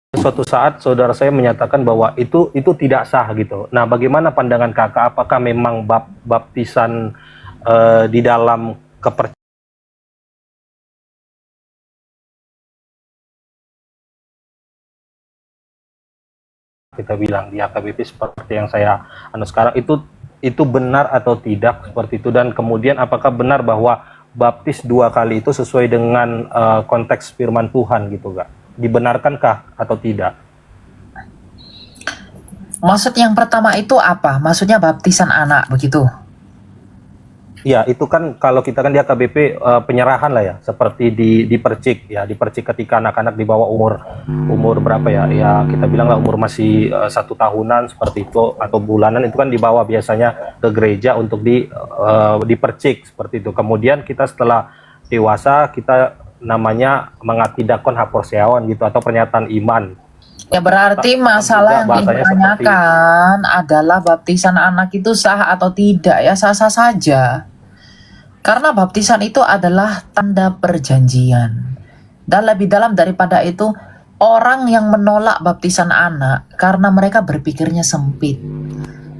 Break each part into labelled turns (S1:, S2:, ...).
S1: Suatu saat saudara saya menyatakan bahwa itu tidak sah gitu. Nah, bagaimana pandangan kakak? Apakah memang baptisan di dalam kepercayaan kita bilang di AKBP seperti yang saya sekarang itu benar atau tidak seperti itu, dan kemudian apakah benar bahwa baptis 2 kali itu sesuai dengan konteks firman Tuhan gitu, Kak? Dibenarkankah atau tidak?
S2: Maksud yang pertama itu apa? Maksudnya baptisan anak begitu?
S1: Ya, itu kan kalau kita kan di AKBP penyerahan lah ya, seperti dipercik ya, dipercik ketika anak-anak di bawah umur berapa ya? Ya kita bilang lah umur masih 1 tahunan seperti itu atau bulanan, itu kan dibawa biasanya ke gereja untuk dipercik seperti itu. Kemudian kita setelah dewasa kita namanya mengatidakon haporseawan gitu atau pernyataan iman.
S2: Ya berarti masalah yang ditanyakan adalah baptisan anak itu sah atau tidak. Ya sah-sah saja. Karena baptisan itu adalah tanda perjanjian. Dan lebih dalam daripada itu, orang yang menolak baptisan anak karena mereka berpikirnya sempit.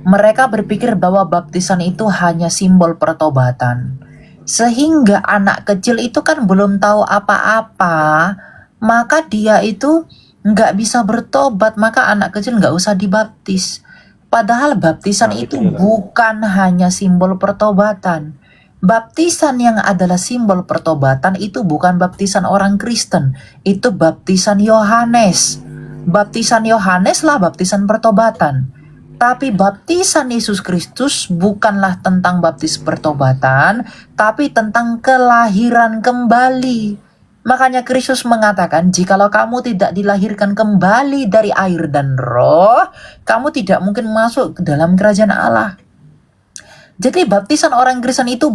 S2: Mereka berpikir bahwa baptisan itu hanya simbol pertobatan. Sehingga anak kecil itu kan belum tahu apa-apa, maka dia itu nggak bisa bertobat, maka anak kecil nggak usah dibaptis. Padahal baptisan itu bukan hanya simbol pertobatan. Baptisan yang adalah simbol pertobatan itu bukan baptisan orang Kristen, itu baptisan Yohanes. Baptisan Yohanes lah baptisan pertobatan. Tapi baptisan Yesus Kristus bukanlah tentang baptis pertobatan, tapi tentang kelahiran kembali. Makanya Kristus mengatakan, jikalau kamu tidak dilahirkan kembali dari air dan roh, kamu tidak mungkin masuk ke dalam kerajaan Allah. Jadi baptisan orang Kristen itu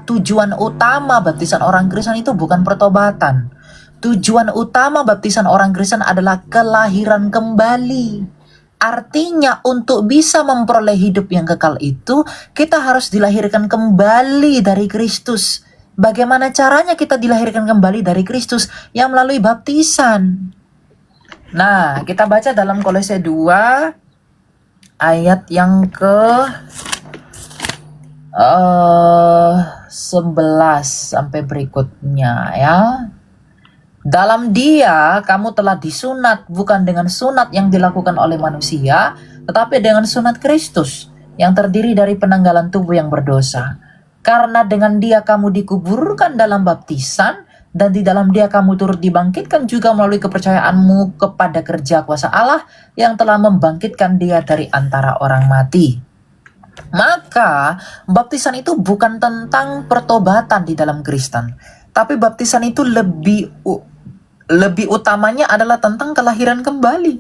S2: tujuan utama baptisan orang Kristen itu bukan pertobatan. Tujuan utama baptisan orang Kristen adalah kelahiran kembali. Artinya untuk bisa memperoleh hidup yang kekal itu, kita harus dilahirkan kembali dari Kristus. Bagaimana caranya kita dilahirkan kembali dari Kristus? Yang melalui baptisan. Nah, kita baca dalam Kolose 2 ayat yang ke 11 sampai berikutnya ya. Dalam Dia kamu telah disunat bukan dengan sunat yang dilakukan oleh manusia, tetapi dengan sunat Kristus yang terdiri dari penanggalan tubuh yang berdosa. Karena dengan Dia kamu dikuburkan dalam baptisan, dan di dalam Dia kamu turut dibangkitkan juga melalui kepercayaanmu kepada kerja kuasa Allah yang telah membangkitkan Dia dari antara orang mati. Maka baptisan itu bukan tentang pertobatan di dalam Kristen, tapi baptisan itu lebih utamanya adalah tentang kelahiran kembali.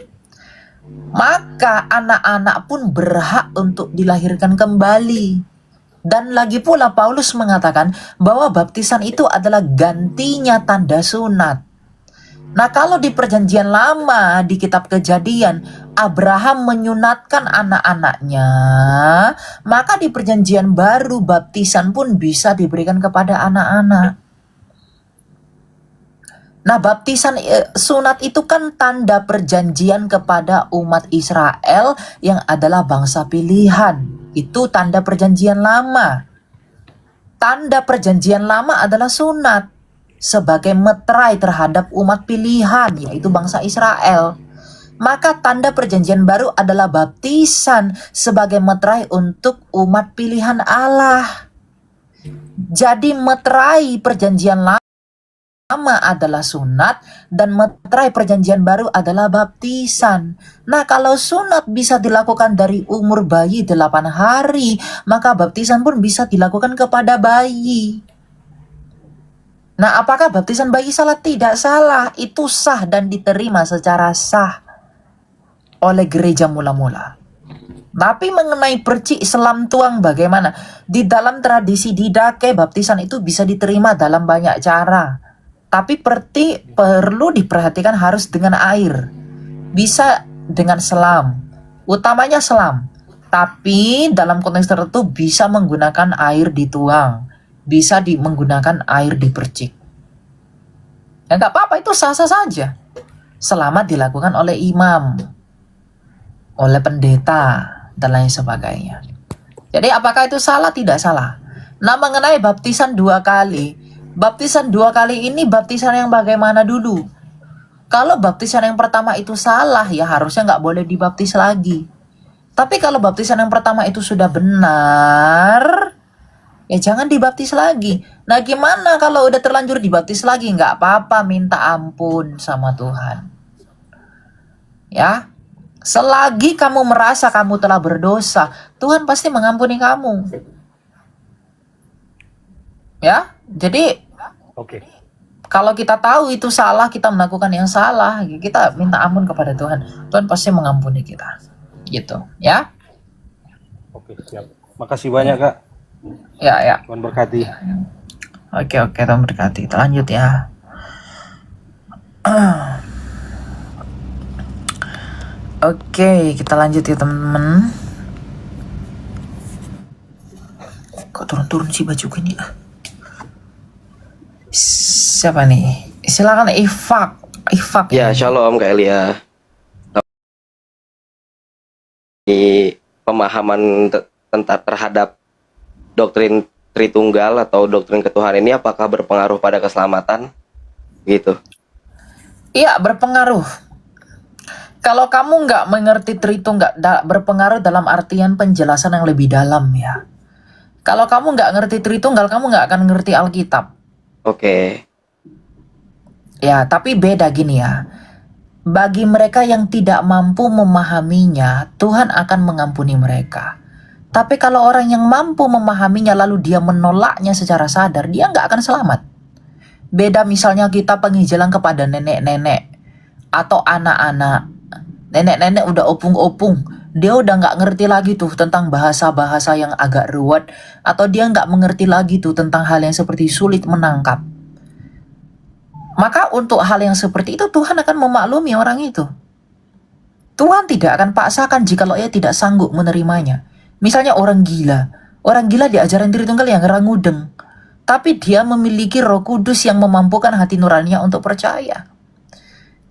S2: Maka anak-anak pun berhak untuk dilahirkan kembali. Dan lagi pula Paulus mengatakan bahwa baptisan itu adalah gantinya tanda sunat. Nah, kalau di perjanjian lama di kitab Kejadian Abraham menyunatkan anak-anaknya, maka di perjanjian baru baptisan pun bisa diberikan kepada anak-anak. Nah, baptisan sunat itu kan tanda perjanjian kepada umat Israel yang adalah bangsa pilihan. Itu tanda perjanjian lama. Tanda perjanjian lama adalah sunat sebagai meterai terhadap umat pilihan, yaitu bangsa Israel. Maka tanda perjanjian baru adalah baptisan sebagai meterai untuk umat pilihan Allah. Jadi meterai perjanjian lama adalah sunat dan meterai perjanjian baru adalah baptisan. Nah, kalau sunat bisa dilakukan dari umur bayi 8 hari, maka baptisan pun bisa dilakukan kepada bayi. Nah, apakah baptisan bayi salah? Tidak salah. Itu sah dan diterima secara sah oleh gereja mula-mula. Tapi mengenai percik selam tuang bagaimana? Di dalam tradisi Didache, baptisan itu bisa diterima dalam banyak cara. Tapi perlu diperhatikan harus dengan air. Bisa dengan selam. Utamanya selam. Tapi dalam konteks tertentu bisa menggunakan air dituang. Bisa menggunakan air dipercik. Ya nggak apa-apa, itu sah-sah saja. selama dilakukan oleh imam, oleh pendeta, dan lain sebagainya. Jadi apakah itu salah? Tidak salah. Nah, mengenai baptisan 2 kali, baptisan 2 kali ini baptisan yang bagaimana dulu? Kalau baptisan yang pertama itu salah, ya harusnya nggak boleh dibaptis lagi. Tapi kalau baptisan yang pertama itu sudah benar, ya jangan dibaptis lagi. Nah, gimana kalau udah terlanjur dibaptis lagi? Nggak apa-apa, minta ampun sama Tuhan. Ya, selagi kamu merasa kamu telah berdosa, Tuhan pasti mengampuni kamu. Ya, jadi
S1: Oke.
S2: kalau kita tahu itu salah, kita melakukan yang salah, ya kita minta ampun kepada Tuhan. Tuhan pasti mengampuni kita. Gitu, ya.
S1: Oke, siap. Makasih banyak, Kak.
S2: Ya.
S1: Tuhan berkati.
S2: Oke, Tuhan berkati. Kita lanjut ya. Oke, kita lanjut ya teman-teman. Kok turun-turun sih baju ini? Siapa nih? Silakan Ifak.
S3: Ya, shalom Kak Elia. Di pemahaman terhadap doktrin Tritunggal atau doktrin ketuhanan ini apakah berpengaruh pada keselamatan? Gitu.
S2: Iya, berpengaruh. Kalau kamu nggak mengerti Tritunggal, berpengaruh dalam artian penjelasan yang lebih dalam ya. Kalau kamu nggak ngerti Tritunggal, kamu nggak akan ngerti Alkitab.
S3: Oke.
S2: Ya, tapi beda gini ya. Bagi mereka yang tidak mampu memahaminya, Tuhan akan mengampuni mereka. Tapi kalau orang yang mampu memahaminya lalu dia menolaknya secara sadar, dia nggak akan selamat. Beda misalnya kita penginjilan kepada nenek-nenek atau anak-anak. Nenek-nenek udah opung-opung, dia udah nggak ngerti lagi tuh tentang bahasa-bahasa yang agak ruwet, atau dia nggak mengerti lagi tuh tentang hal yang seperti sulit menangkap. Maka untuk hal yang seperti itu Tuhan akan memaklumi orang itu. Tuhan tidak akan paksakan jikalau ia tidak sanggup menerimanya. Misalnya orang gila diajaran Tritunggal yang rangudeng, tapi dia memiliki Roh Kudus yang memampukan hati nuraninya untuk percaya.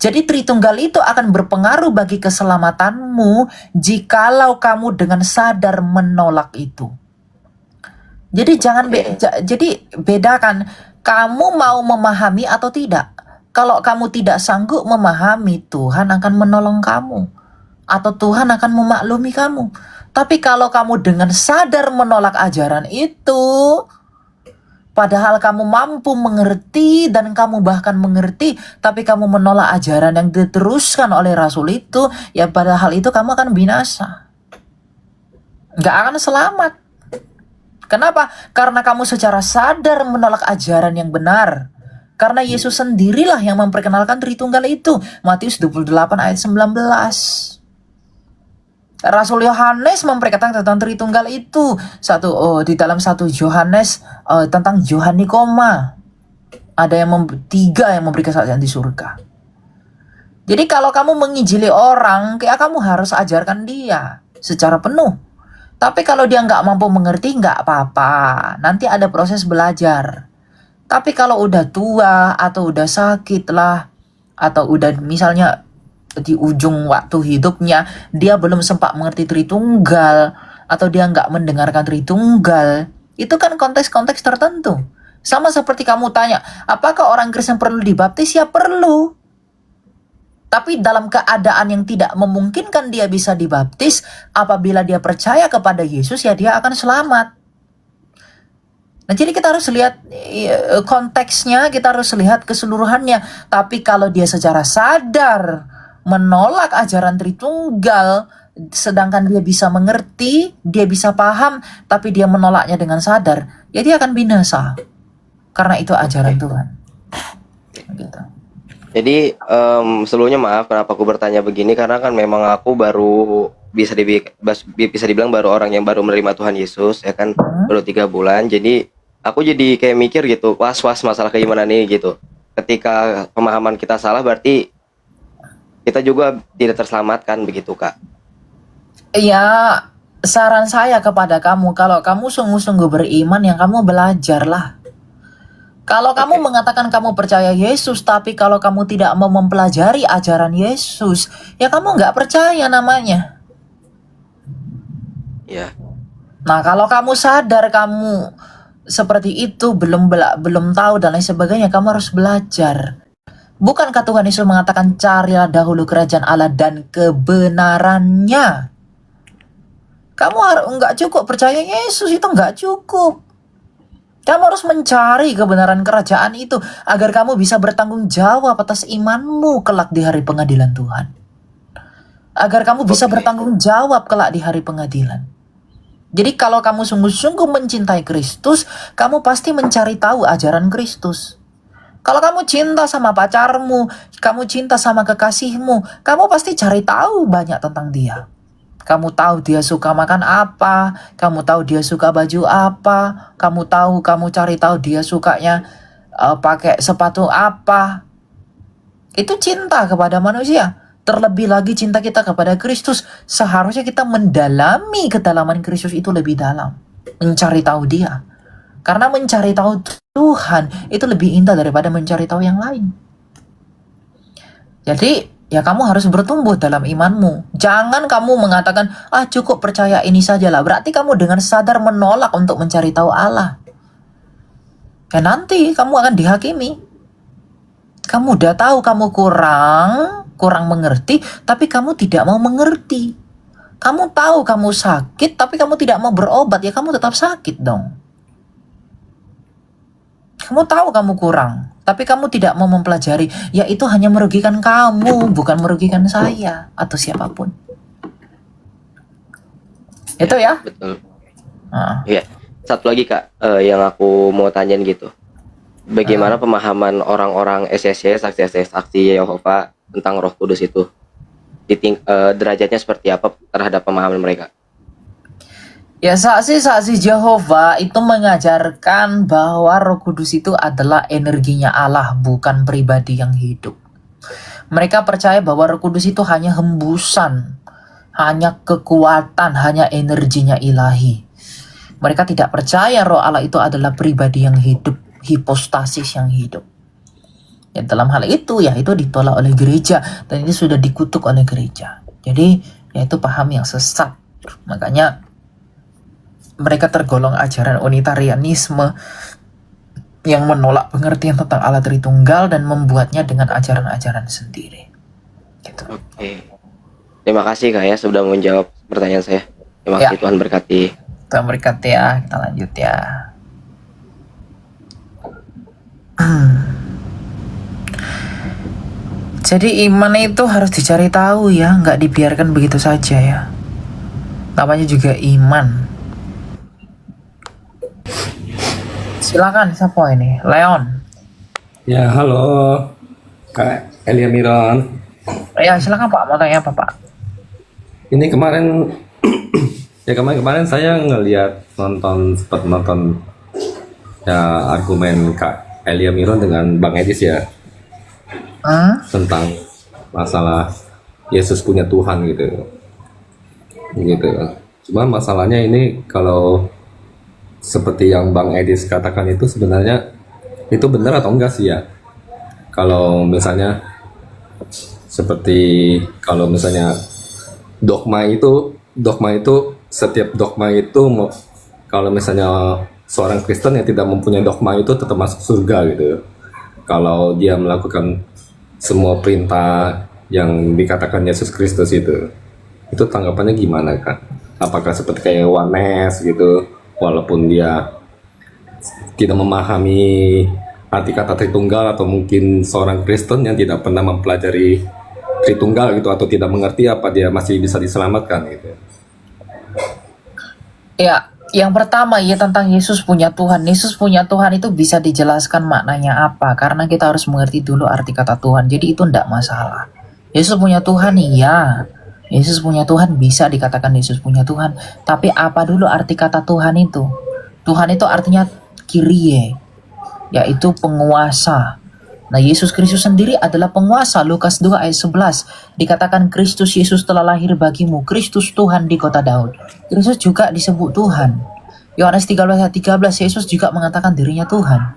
S2: Jadi Tritunggal itu akan berpengaruh bagi keselamatanmu jikalau kamu dengan sadar menolak itu. Jadi jadi bedakan, kamu mau memahami atau tidak. Kalau kamu tidak sanggup memahami, Tuhan akan menolong kamu, atau Tuhan akan memaklumi kamu. Tapi kalau kamu dengan sadar menolak ajaran itu, padahal kamu mampu mengerti dan kamu bahkan mengerti, tapi kamu menolak ajaran yang diteruskan oleh Rasul itu, ya padahal itu kamu akan binasa. Nggak akan selamat. Kenapa? Karena kamu secara sadar menolak ajaran yang benar. Karena Yesus sendirilah yang memperkenalkan Tritunggal itu. Matius 28 ayat 19. Rasul Yohanes memperkatakan tentang Tritunggal itu. Di dalam 1 Yohanes tentang Johannikoma. Ada yang 3 yang memberi kesaksian di surga. Jadi kalau kamu menginjili orang, kamu harus ajarkan dia secara penuh. Tapi kalau dia nggak mampu mengerti, nggak apa-apa. Nanti ada proses belajar. Tapi kalau udah tua atau udah sakit lah, atau udah misalnya di ujung waktu hidupnya, dia belum sempat mengerti Tritunggal, atau dia nggak mendengarkan Tritunggal, itu kan konteks-konteks tertentu. Sama seperti kamu tanya, apakah orang Kristen perlu dibaptis? Ya perlu. Tapi dalam keadaan yang tidak memungkinkan dia bisa dibaptis, apabila dia percaya kepada Yesus, ya dia akan selamat. Nah, jadi kita harus lihat konteksnya, kita harus lihat keseluruhannya. Tapi kalau dia secara sadar menolak ajaran Tritunggal, sedangkan dia bisa mengerti, dia bisa paham, tapi dia menolaknya dengan sadar, ya dia akan binasa. Karena itu ajaran Tuhan. Gitu.
S3: Jadi sebelumnya maaf kenapa aku bertanya begini, karena kan memang aku baru bisa dibilang baru orang yang baru menerima Tuhan Yesus, ya kan, baru 3 bulan. Jadi aku jadi kayak mikir gitu, was-was masalah keimanan ini gitu. Ketika pemahaman kita salah, berarti kita juga tidak terselamatkan, begitu Kak?
S2: Ya, saran saya kepada kamu, kalau kamu sungguh-sungguh beriman, yang kamu belajarlah. Kalau kamu
S3: Oke.
S2: mengatakan kamu percaya Yesus, tapi kalau kamu tidak mau mempelajari ajaran Yesus, ya kamu nggak percaya namanya.
S3: Ya.
S2: Nah, kalau kamu sadar kamu seperti itu, belum tahu dan lain sebagainya, kamu harus belajar. Bukankah Tuhan Yesus mengatakan carilah dahulu kerajaan Allah dan kebenarannya? Kamu nggak cukup percaya Yesus, itu nggak cukup. Kamu harus mencari kebenaran kerajaan itu agar kamu bisa bertanggung jawab atas imanmu kelak di hari pengadilan Tuhan. Agar kamu bisa
S3: Oke.
S2: bertanggung jawab kelak di hari pengadilan. Jadi kalau kamu sungguh-sungguh mencintai Kristus, kamu pasti mencari tahu ajaran Kristus. Kalau kamu cinta sama pacarmu, kamu cinta sama kekasihmu, kamu pasti cari tahu banyak tentang dia. Kamu tahu dia suka makan apa, kamu tahu dia suka baju apa, kamu cari tahu dia sukanya pakai sepatu apa. Itu cinta kepada manusia. Terlebih lagi cinta kita kepada Kristus, seharusnya kita mendalami kedalaman Kristus itu lebih dalam, mencari tahu dia. Karena mencari tahu Tuhan itu lebih indah daripada mencari tahu yang lain. Jadi ya kamu harus bertumbuh dalam imanmu. Jangan kamu mengatakan, cukup percaya ini sajalah. Berarti kamu dengan sadar menolak untuk mencari tahu Allah. Dan nanti kamu akan dihakimi. Kamu udah tahu kamu kurang mengerti, tapi kamu tidak mau mengerti. Kamu tahu kamu sakit, tapi kamu tidak mau berobat, ya kamu tetap sakit dong. Kamu tahu kamu kurang, tapi kamu tidak mau mempelajari, ya itu hanya merugikan kamu, bukan merugikan saya atau siapapun. Itu ya.
S3: Betul.
S2: Nah,
S3: Iya. Satu lagi Kak, yang aku mau tanyain gitu. Bagaimana pemahaman orang-orang SSC, saksi Yehova tentang Roh Kudus itu? Derajatnya seperti apa terhadap pemahaman mereka?
S2: ya saksi Jehovah itu mengajarkan bahwa Roh Kudus itu adalah energinya Allah, bukan pribadi yang hidup. Mereka percaya bahwa Roh Kudus itu hanya hembusan, hanya kekuatan, hanya energinya ilahi. Mereka tidak percaya Roh Allah itu adalah pribadi yang hidup, hipostasis yang hidup. Ya, dalam hal itu ya itu ditolak oleh gereja dan ini sudah dikutuk oleh gereja. Jadi ya itu paham yang sesat. Makanya mereka tergolong ajaran unitarianisme yang menolak pengertian tentang Allah Tritunggal dan membuatnya dengan ajaran-ajaran sendiri. Gitu.
S3: Oke. Terima kasih Kak ya sudah menjawab pertanyaan saya. Terima
S2: Ya.
S3: kasih, Tuhan berkati.
S2: Kita berkat ya, kita lanjut ya. Jadi iman itu harus dicari tahu ya, nggak dibiarkan begitu saja ya. Namanya juga iman. Silakan, siapa ini? Leon.
S4: Ya, halo Kak Elia Miron.
S2: Ya, silakan Pak, mau tanya apa Pak?
S4: Ini kemarin ya kemarin saya ngelihat sempat nonton ya argumen Kak Elia Miron dengan Bang Edis ya tentang masalah Yesus punya Tuhan gitu. Cuma masalahnya ini kalau seperti yang Bang Edis katakan itu sebenarnya itu benar atau enggak sih ya? Kalau misalnya seperti kalau misalnya dogma itu setiap dogma itu kalau misalnya seorang Kristen yang tidak mempunyai dogma itu tetap masuk surga gitu. Kalau dia melakukan semua perintah yang dikatakan Yesus Kristus itu tanggapannya gimana Kak? Apakah seperti kayak Yohanes gitu, walaupun dia tidak memahami arti kata Tritunggal atau mungkin seorang Kristen yang tidak pernah mempelajari Tritunggal gitu atau tidak mengerti apa dia masih bisa diselamatkan gitu.
S2: Ya, yang pertama ya tentang Yesus punya Tuhan. Yesus punya Tuhan itu bisa dijelaskan maknanya apa, karena kita harus mengerti dulu arti kata Tuhan. Jadi itu tidak masalah. Yesus punya Tuhan, iya. Yesus punya Tuhan, bisa dikatakan Yesus punya Tuhan. Tapi apa dulu arti kata Tuhan itu? Tuhan itu artinya Kyrie, yaitu penguasa. Nah, Yesus Kristus sendiri adalah penguasa. Lukas 2 ayat 11 dikatakan Kristus Yesus telah lahir bagimu, Kristus Tuhan di kota Daud. Kristus juga disebut Tuhan. Yohanes 13 ayat 13 Yesus juga mengatakan dirinya Tuhan.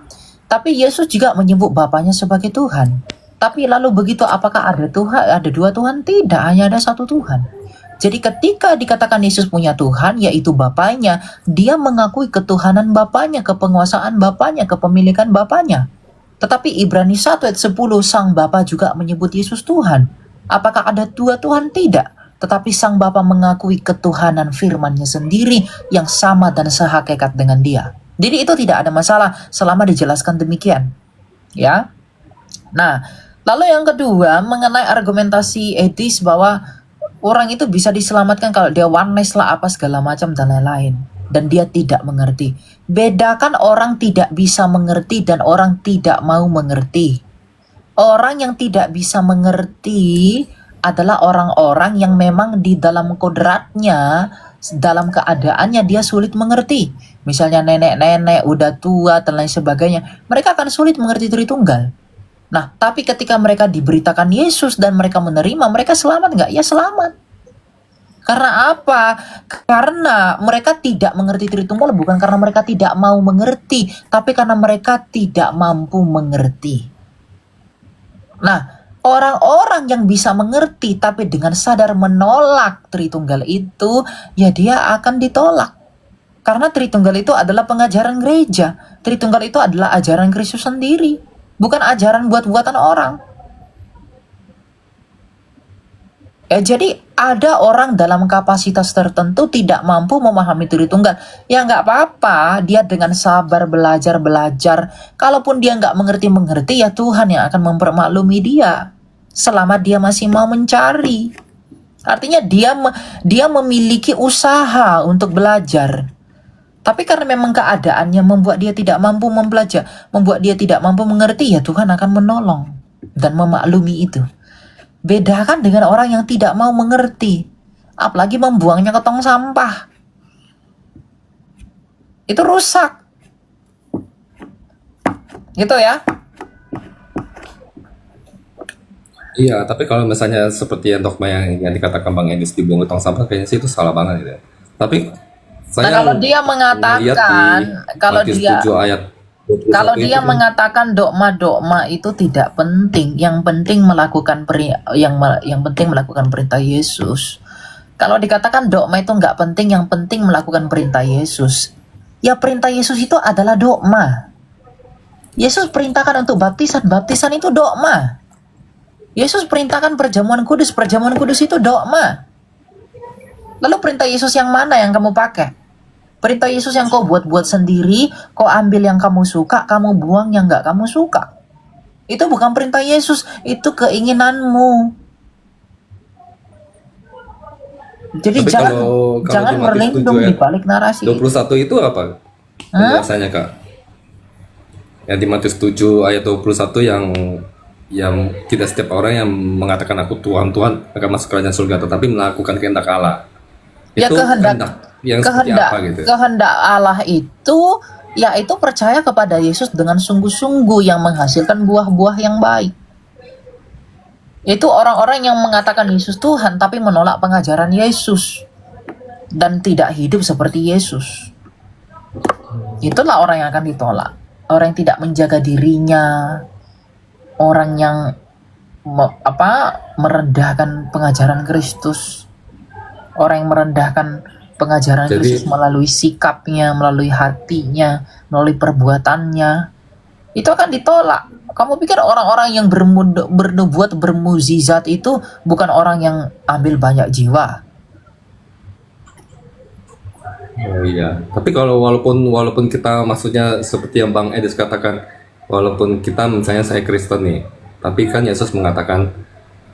S2: Tapi Yesus juga menyebut Bapaknya sebagai Tuhan. Tapi lalu begitu, apakah ada Tuhan, ada dua Tuhan? Tidak, hanya ada satu Tuhan. Jadi ketika dikatakan Yesus punya Tuhan, yaitu Bapaknya, dia mengakui ketuhanan Bapaknya, kepenguasaan Bapaknya, kepemilikan Bapaknya. Tetapi Ibrani 1 ayat 10, Sang Bapa juga menyebut Yesus Tuhan. Apakah ada dua Tuhan? Tidak. Tetapi Sang Bapa mengakui ketuhanan firman-Nya sendiri yang sama dan sehakikat dengan Dia. Jadi itu tidak ada masalah selama dijelaskan demikian. Ya. Nah, lalu yang kedua mengenai argumentasi etis bahwa orang itu bisa diselamatkan kalau dia oneness lah apa segala macam dan lain-lain. Dan dia tidak mengerti. Bedakan orang tidak bisa mengerti dan orang tidak mau mengerti. Orang yang tidak bisa mengerti adalah orang-orang yang memang di dalam kodratnya, dalam keadaannya dia sulit mengerti. Misalnya nenek-nenek, udah tua, dan lain sebagainya. Mereka akan sulit mengerti Tritunggal. Nah, tapi ketika mereka diberitakan Yesus dan mereka menerima, mereka selamat nggak? Ya selamat. Karena apa? Karena mereka tidak mengerti Tritunggal bukan karena mereka tidak mau mengerti, tapi karena mereka tidak mampu mengerti. Nah, orang-orang yang bisa mengerti tapi dengan sadar menolak Tritunggal itu, ya dia akan ditolak. Karena Tritunggal itu adalah pengajaran gereja. Tritunggal itu adalah ajaran Kristus sendiri, bukan ajaran buat-buatan orang. Ya, jadi ada orang dalam kapasitas tertentu tidak mampu memahami Tritunggal. Ya nggak apa-apa, dia dengan sabar belajar. Kalaupun dia nggak mengerti, ya Tuhan yang akan mempermaklumi dia. Selama dia masih mau mencari. Artinya dia memiliki usaha untuk belajar. Tapi karena memang keadaannya membuat dia tidak mampu mempelajari, membuat dia tidak mampu mengerti, ya Tuhan akan menolong dan memaklumi itu. Bedakan dengan orang yang tidak mau mengerti, apalagi membuangnya ke tong sampah. Itu rusak. Gitu ya.
S4: Iya, tapi kalau misalnya seperti yang dogma yang dikatakan Bang Edis dibuang ke tong sampah, kayaknya sih itu salah banget gitu ya. Tapi
S2: Nah,
S4: saya
S2: kalau dia mengatakan, kalau dia mengatakan dogma-dogma itu tidak penting, yang penting melakukan perintah Yesus. Kalau dikatakan dogma itu nggak penting, yang penting melakukan perintah Yesus. Ya perintah Yesus itu adalah dogma. Yesus perintahkan untuk baptisan itu dogma. Yesus perintahkan perjamuan kudus itu dogma. Lalu perintah Yesus yang mana yang kamu pakai? Perintah Yesus yang kau buat-buat sendiri, kau ambil yang kamu suka, kamu buang yang nggak kamu suka. Itu bukan perintah Yesus, itu keinginanmu. Jadi
S4: Tapi
S2: jangan
S4: kalau di Matius
S2: berlindung
S4: 7
S2: di balik narasi.
S4: 21 itu apa penjelasannya, Kak? Yang di Matius 7 ayat 21 yang tidak setiap orang yang mengatakan aku Tuhan akan masuk kerajaan surga, tetapi melakukan kehendak Allah.
S2: Ya
S4: Itu
S2: kehendak Allah itu yaitu percaya kepada Yesus dengan sungguh-sungguh yang menghasilkan buah-buah yang baik. Itu orang-orang yang mengatakan Yesus Tuhan tapi menolak pengajaran Yesus dan tidak hidup seperti Yesus. Itulah orang yang akan ditolak. Orang yang tidak menjaga dirinya, orang yang merendahkan pengajaran Kristus, orang yang merendahkan pengajaran Kristus melalui sikapnya, melalui hatinya, melalui perbuatannya, itu akan ditolak. Kamu pikir orang-orang yang bernubuat, bermukjizat itu bukan orang yang ambil banyak jiwa?
S4: Oh iya, tapi kalau walaupun kita maksudnya seperti yang Bang Edis katakan, walaupun kita misalnya saya Kristen nih, tapi kan Yesus mengatakan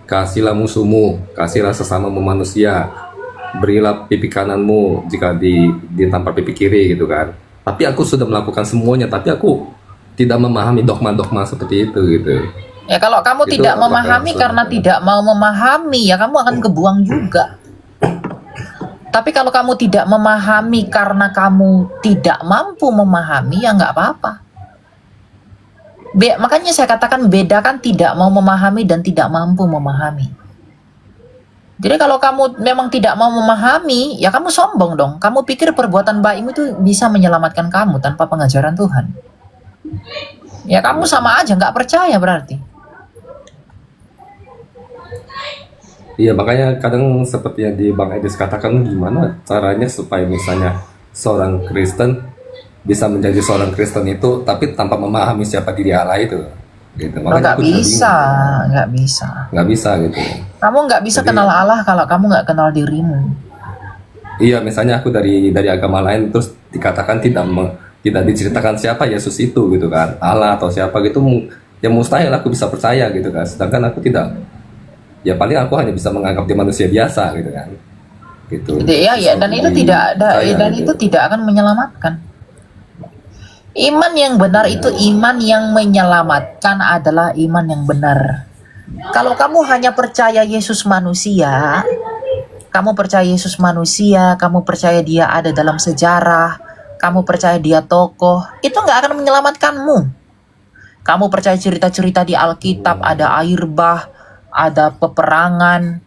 S4: kasihlah musuhmu, kasihlah sesamamu manusia, berilah pipi kananmu jika ditampar pipi kiri gitu kan. Tapi aku sudah melakukan semuanya, tapi aku tidak memahami dogma-dogma seperti itu gitu.
S2: Ya kalau kamu
S4: Itu
S2: tidak
S4: apakah
S2: memahami
S4: maksudnya?
S2: karena tidak mau memahami, ya kamu akan kebuang juga. Tapi kalau kamu tidak memahami karena kamu tidak mampu memahami, ya nggak apa-apa. Makanya saya katakan bedakan tidak mau memahami dan tidak mampu memahami. Jadi kalau kamu memang tidak mau memahami, ya kamu sombong dong. Kamu pikir perbuatan baikmu itu bisa menyelamatkan kamu tanpa pengajaran Tuhan. Ya kamu sama aja nggak percaya berarti.
S4: Iya, makanya kadang seperti yang di Bang Edis katakan, gimana caranya supaya misalnya seorang Kristen bisa menjadi seorang Kristen itu tapi tanpa memahami siapa diri Allah itu gitu.
S2: Lo
S4: Makanya
S2: nggak
S4: aku juga
S2: bisa,
S4: bingung,
S2: nggak bisa.
S4: gitu.
S2: Kamu nggak bisa
S4: Jadi
S2: kenal Allah kalau kamu nggak kenal dirimu.
S4: iya, misalnya aku dari agama lain terus dikatakan tidak diceritakan siapa Yesus itu gitu kan, Allah atau siapa gitu, ya mustahil aku bisa percaya gitu kan. Sedangkan aku tidak, ya paling aku hanya bisa menganggap dia manusia biasa gitu kan, gitu.
S2: Ya,
S4: Terus
S2: ya, dan
S4: aku
S2: itu tidak ada,
S4: percaya
S2: dan
S4: gitu.
S2: itu tidak akan menyelamatkan. Iman yang benar itu iman yang menyelamatkan adalah iman yang benar. Kalau kamu hanya percaya Yesus manusia, kamu percaya Yesus manusia, kamu percaya dia ada dalam sejarah, kamu percaya dia tokoh, itu nggak akan menyelamatkanmu. Kamu percaya cerita-cerita di Alkitab, ada air bah, ada peperangan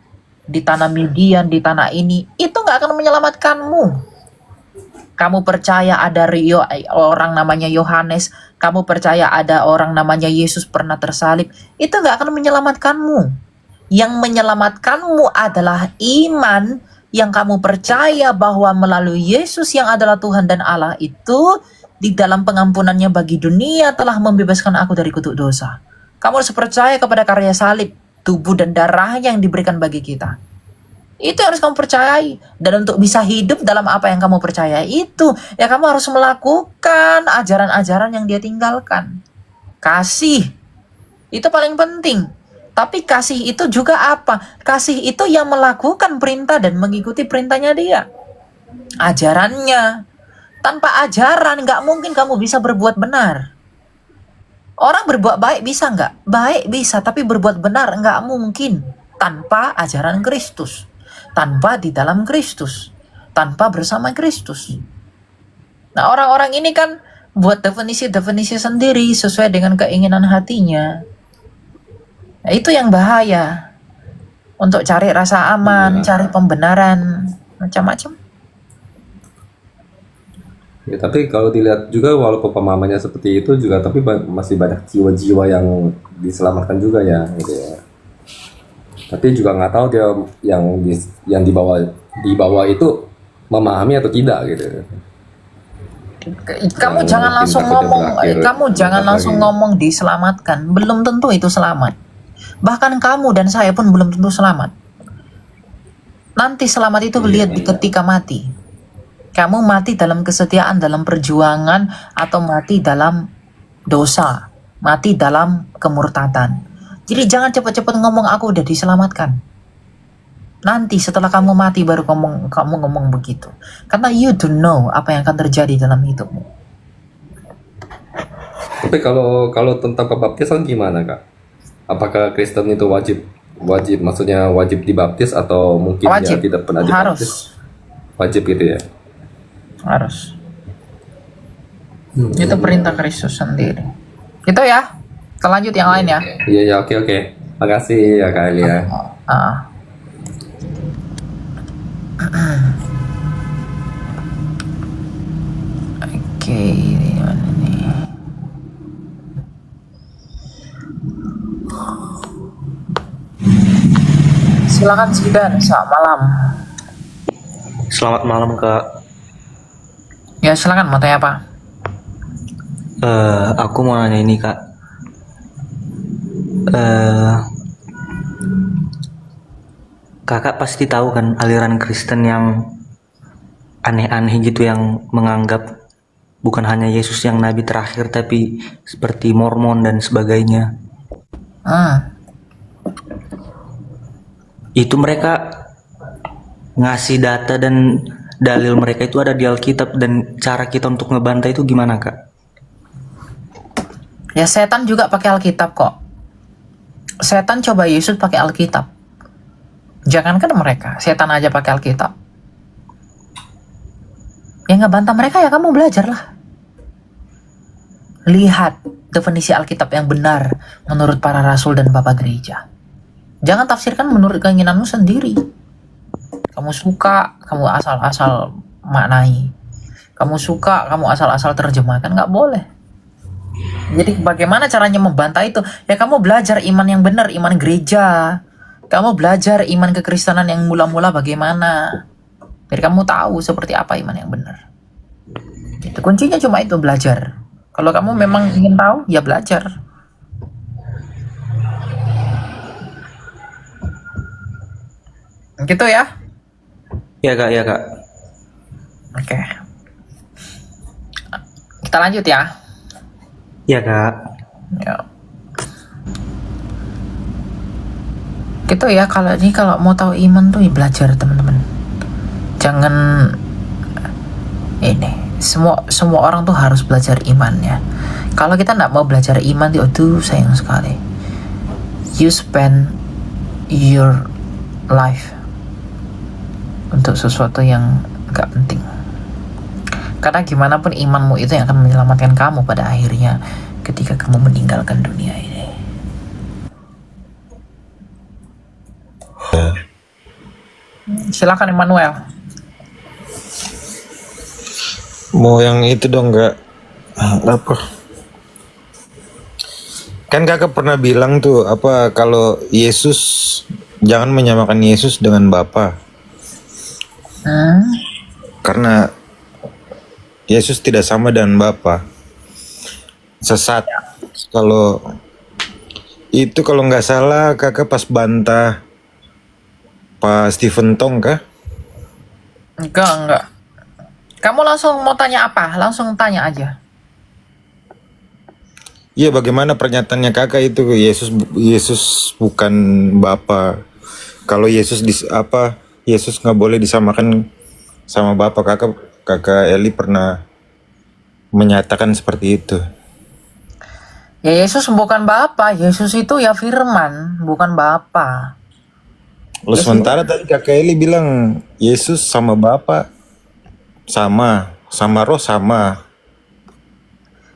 S2: di tanah Midian, di tanah ini, itu nggak akan menyelamatkanmu. Kamu percaya ada orang namanya Yohanes, kamu percaya ada orang namanya Yesus pernah tersalib, itu nggak akan menyelamatkanmu. Yang menyelamatkanmu adalah iman yang kamu percaya bahwa melalui Yesus yang adalah Tuhan dan Allah itu, di dalam pengampunannya bagi dunia telah membebaskan aku dari kutuk dosa. Kamu harus percaya kepada karya salib, tubuh dan darahnya yang diberikan bagi kita. Itu yang harus kamu percayai. Dan untuk bisa hidup dalam apa yang kamu percaya itu, ya kamu harus melakukan ajaran-ajaran yang dia tinggalkan. Kasih, itu paling penting. Tapi kasih itu juga apa? Kasih itu yang melakukan perintah dan mengikuti perintahnya dia. Ajarannya. Tanpa ajaran nggak mungkin kamu bisa berbuat benar. Orang berbuat baik bisa nggak? Baik bisa, tapi berbuat benar nggak mungkin. Tanpa ajaran Kristus. Tanpa di dalam Kristus. Tanpa bersama Kristus. Nah, orang-orang ini kan buat definisi-definisi sendiri sesuai dengan keinginan hatinya. Nah, itu yang bahaya. Untuk cari rasa aman, cari pembenaran, macam-macam.
S4: Ya, tapi kalau dilihat juga walaupun pemahamannya seperti itu juga, tapi masih banyak jiwa-jiwa yang diselamatkan juga ya, gitu ya. Tapi juga nggak tahu dia yang dibawa itu memahami atau tidak gitu.
S2: Kamu
S4: Yang
S2: jangan
S4: mungkin
S2: langsung
S4: takutnya
S2: ngomong,
S4: berakhir
S2: kamu jangan
S4: apa
S2: langsung
S4: lagi.
S2: ngomong diselamatkan. Belum tentu itu selamat. Bahkan kamu dan saya pun belum tentu selamat. Nanti selamat itu lihat di ketika mati. Kamu mati dalam kesetiaan, dalam perjuangan, atau mati dalam dosa, mati dalam kemurtatan. Jadi jangan cepat-cepat ngomong aku udah diselamatkan. Nanti setelah kamu mati baru kamu ngomong begitu. Karena you don't know apa yang akan terjadi dalam hidupmu.
S4: Tapi kalau tentang pembaptisan gimana Kak? Apakah Kristen itu wajib maksudnya wajib dibaptis atau mungkin dia
S2: Wajib,
S4: tidak pernah dibaptis? Wajib gitu ya.
S2: harus. Itu perintah Kristus sendiri. Itu ya. Kita lanjut yang lain ya.
S4: Iya ya, oke. Makasih ya Kak Elia.
S2: Ah. Oke, ini mana nih? Silakan Zidan, selamat malam.
S1: Selamat malam Kak.
S2: Ya silakan, mau tanya apa?
S5: Aku mau nanya ini Kak. Kakak pasti tahu kan aliran Kristen yang aneh-aneh gitu, yang menganggap bukan hanya Yesus yang nabi terakhir, tapi seperti Mormon dan sebagainya. Itu mereka ngasih data dan dalil mereka itu ada di Alkitab, dan cara kita untuk ngebantai itu gimana Kak?
S2: Ya setan juga pakai Alkitab kok. Setan coba Yesus pakai Alkitab. Jangankan mereka, setan aja pakai Alkitab. Ya nggak bantah mereka, ya kamu belajarlah. Lihat definisi Alkitab yang benar menurut para rasul dan bapak gereja. Jangan tafsirkan menurut keinginanmu sendiri. Kamu suka, kamu asal-asal maknai. Kamu suka, kamu asal-asal terjemahkan, nggak boleh. Jadi bagaimana caranya membantah itu? Ya kamu belajar iman yang benar, iman gereja. Kamu belajar iman kekristenan yang mula-mula bagaimana. Biar kamu tahu seperti apa iman yang benar. Itu kuncinya cuma itu, belajar. Kalau kamu memang ingin tahu, ya belajar. Gitu ya.
S5: Ya kak, ya kak.
S2: Oke. Kita lanjut ya.
S5: Ya kak.
S2: Ya. Gitu ya, kalau mau tahu iman tuh ya belajar teman-teman. Jangan ini, semua orang tuh harus belajar imannya. Kalau kita nggak mau belajar iman tuh, aduh sayang sekali. You spend your life untuk sesuatu yang nggak penting. Karena gimana pun imanmu itu yang akan menyelamatkan kamu pada akhirnya ketika kamu meninggalkan dunia ini. Silakan Emmanuel.
S6: Mau yang itu dong, nggak apa? Kan kakak pernah bilang tuh apa kalau Yesus, jangan menyamakan Yesus dengan Bapa, karena Yesus tidak sama dengan Bapa. Sesat. Kalau itu, kalau nggak salah kakak pas bantah Pak Stephen Tong kah?
S2: Enggak. Kamu langsung mau tanya apa? Langsung tanya aja.
S6: Iya, bagaimana pernyataannya kakak itu, Yesus bukan Bapa. Kalau Yesus Yesus nggak boleh disamakan sama Bapa. Kakak Eli pernah menyatakan seperti itu.
S2: Ya Yesus bukan Bapa, Yesus itu ya firman, bukan Bapa.
S6: Lalu sementara tadi kakak Eli bilang Yesus sama Bapa sama Roh sama.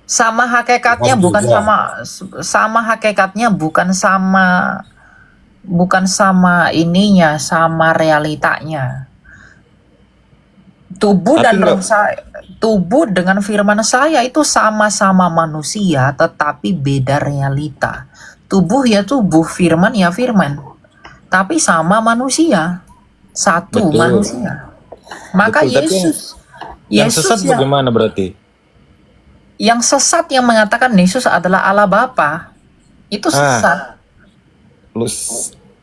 S2: Sama hakikatnya bukan sama hakikatnya bukan sama ininya, sama realitanya. Tubuh dan roh saya, tubuh dengan firman saya itu sama-sama manusia tetapi beda realita. Tubuh ya tubuh, firman ya firman. Tapi sama manusia. Satu
S6: Betul.
S2: manusia. Maka
S6: Betul, tapi yang sesat bagaimana berarti?
S2: Yang sesat yang mengatakan Yesus adalah Allah Bapa, itu sesat.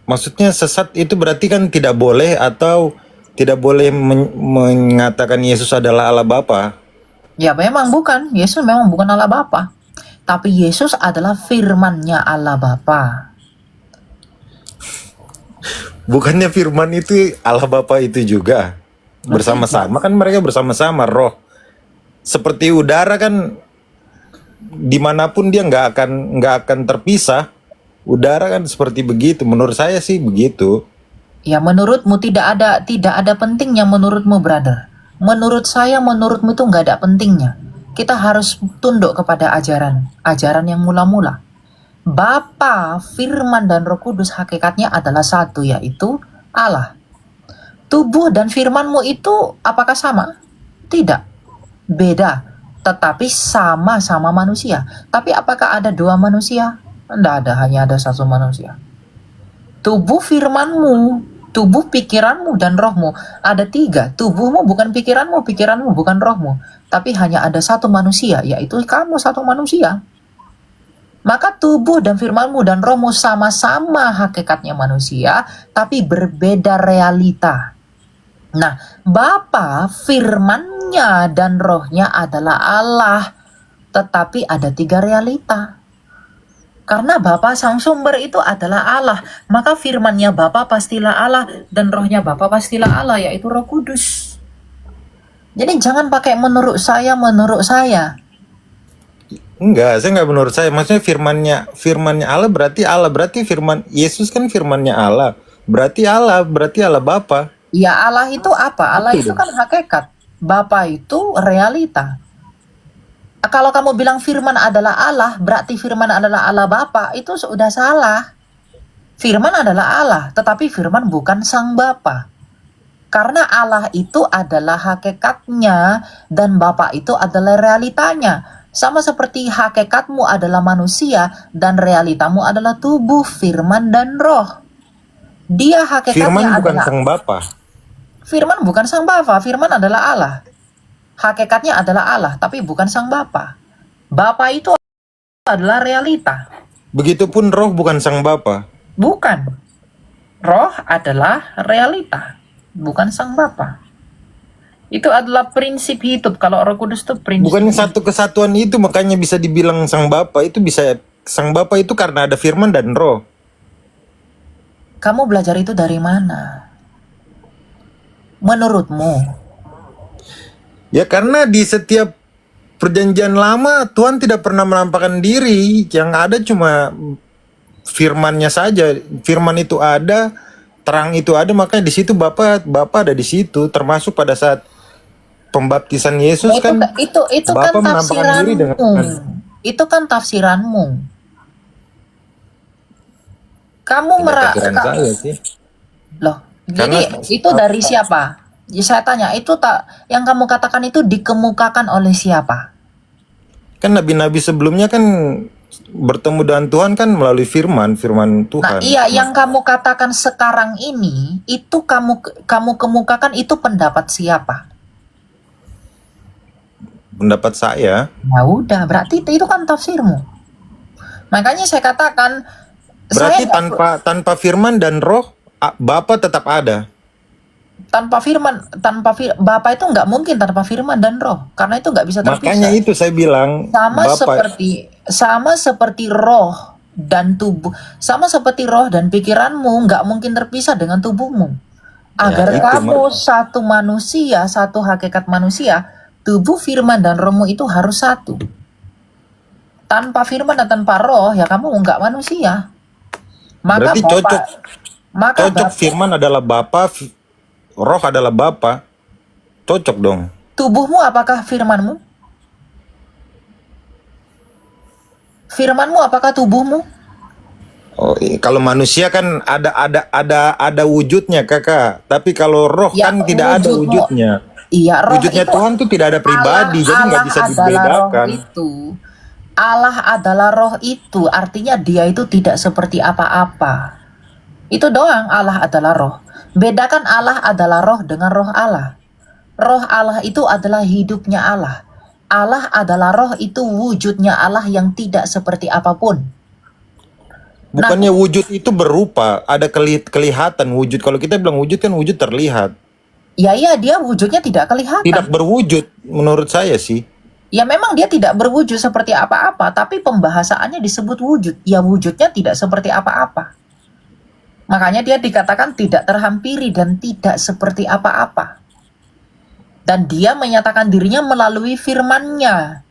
S6: Maksudnya sesat itu berarti kan tidak boleh atau tidak boleh mengatakan Yesus adalah Allah Bapa.
S2: Ya memang bukan, Yesus memang bukan Allah Bapa. Tapi Yesus adalah firman-Nya Allah Bapa.
S6: Bukannya firman itu Allah Bapa itu juga bersama-sama, kan mereka bersama-sama roh. Seperti udara kan, dimanapun dia nggak akan terpisah. Udara kan seperti begitu, menurut saya sih begitu.
S2: Ya menurutmu tidak ada pentingnya menurutmu brother. Menurut saya menurutmu itu nggak ada pentingnya. Kita harus tunduk kepada ajaran yang mula-mula. Bapa, Firman dan Roh Kudus hakikatnya adalah satu, yaitu Allah. Tubuh dan firmanmu itu apakah sama? Tidak. Beda, tetapi sama-sama manusia. Tapi apakah ada dua manusia? Tidak ada, hanya ada satu manusia. Tubuh firmanmu, tubuh pikiranmu dan rohmu. Ada tiga, tubuhmu bukan pikiranmu, pikiranmu bukan rohmu. Tapi hanya ada satu manusia, yaitu kamu satu manusia. Maka tubuh dan firmanmu dan rohmu sama-sama hakikatnya manusia, tapi berbeda realita. Nah, Bapa, firman-Nya dan rohnya adalah Allah, tetapi ada tiga realita. Karena Bapa sang sumber itu adalah Allah, maka firman-Nya Bapa pastilah Allah dan rohnya Bapa pastilah Allah, yaitu Roh Kudus. Jadi jangan pakai menurut saya.
S6: Enggak, saya nggak menurut saya. Maksudnya firmannya Allah berarti firman Yesus kan firmannya Allah. Berarti Allah Bapa.
S2: Ya Allah itu apa? Allah itu kan hakikat. Bapa itu realita. Kalau kamu bilang firman adalah Allah, berarti firman adalah Allah Bapa, itu sudah salah. Firman adalah Allah, tetapi firman bukan sang Bapa. Karena Allah itu adalah hakikatnya dan Bapa itu adalah realitanya. Sama seperti hakikatmu adalah manusia dan realitamu adalah tubuh, firman, dan roh. Dia hakikatnya
S6: Firman bukan
S2: adalah
S6: sang Bapa.
S2: Firman bukan sang Bapa, Firman adalah Allah. Hakikatnya adalah Allah, tapi bukan sang Bapa. Bapa itu adalah realita.
S6: Begitupun Roh bukan sang Bapa.
S2: Bukan. Roh adalah realita, bukan sang Bapa. Itu adalah prinsip hidup. Kalau Roh Kudus itu prinsip
S6: Bukan
S2: hidup.
S6: satu kesatuan itu makanya bisa dibilang sang Bapa. Itu bisa sang Bapa itu karena ada Firman dan Roh.
S2: Kamu belajar itu dari mana? Menurutmu?
S6: Ya karena di setiap perjanjian lama Tuhan tidak pernah menampakkan diri. Yang ada cuma firman-Nya saja. Firman itu ada, terang itu ada, makanya di situ Bapa ada di situ. Termasuk pada saat pembaptisan Yesus
S2: Nah,
S6: kan
S2: itu kan
S6: Bapa menampakkan diri dengan
S2: tafsiranmu. Itu kan tafsiranmu. Kamu
S6: pikiran saya sih.
S2: Loh,
S6: Karena-
S2: jadi itu dari siapa? Ya, saya tanya, itu tak yang kamu katakan itu dikemukakan oleh siapa?
S6: Kan nabi-nabi sebelumnya kan bertemu dengan Tuhan kan melalui firman Tuhan.
S2: Nah, iya, yang kamu katakan sekarang ini itu kamu kemukakan itu pendapat siapa?
S6: Pendapat saya.
S2: Ya udah, berarti itu kan tafsirmu. Makanya saya katakan
S6: Berarti
S2: saya nggak-
S6: tanpa firman dan roh, Bapa tetap ada.
S2: tanpa firman, Bapa itu nggak mungkin tanpa firman dan roh, karena itu nggak bisa terpisah.
S6: Makanya itu saya bilang
S2: sama seperti roh dan tubuh, sama seperti roh dan pikiranmu nggak mungkin terpisah dengan tubuhmu. Agar
S6: itu,
S2: kamu satu manusia, satu hakikat manusia, tubuh, firman, dan rohmu itu harus satu. Tanpa firman dan tanpa roh, ya kamu nggak manusia. Maka
S6: berarti cocok
S2: Bapak-
S6: firman adalah Bapa, roh adalah Bapa. Cocok dong.
S2: tubuhmu apakah firmanmu? Firmanmu apakah tubuhmu?
S6: Oh, kalau manusia kan ada wujudnya, Kakak. Tapi kalau roh
S2: Ya,
S6: kan tidak ada
S2: wujudmu-
S6: wujudnya.
S2: Iya, roh
S6: Wujudnya
S2: itu
S6: Tuhan tuh tidak ada pribadi, jadi nggak bisa
S2: adalah
S6: dibedakan.
S2: roh itu. Allah adalah roh itu, artinya dia itu tidak seperti apa-apa. Itu doang, Allah adalah roh. Bedakan Allah adalah roh dengan roh Allah. Roh Allah itu adalah hidupnya Allah. Allah adalah roh itu wujudnya Allah yang tidak seperti apapun.
S6: Bukannya wujud itu berupa, ada kelihatan wujud. Kalau kita bilang wujud kan wujud terlihat.
S2: Ya, dia wujudnya tidak kelihatan.
S6: Tidak berwujud menurut saya sih.
S2: Ya memang dia tidak berwujud seperti apa-apa, tapi pembahasannya disebut wujud. Ya wujudnya tidak seperti apa-apa. Makanya dia dikatakan tidak terhampiri dan tidak seperti apa-apa. Dan dia menyatakan dirinya melalui firman-Nya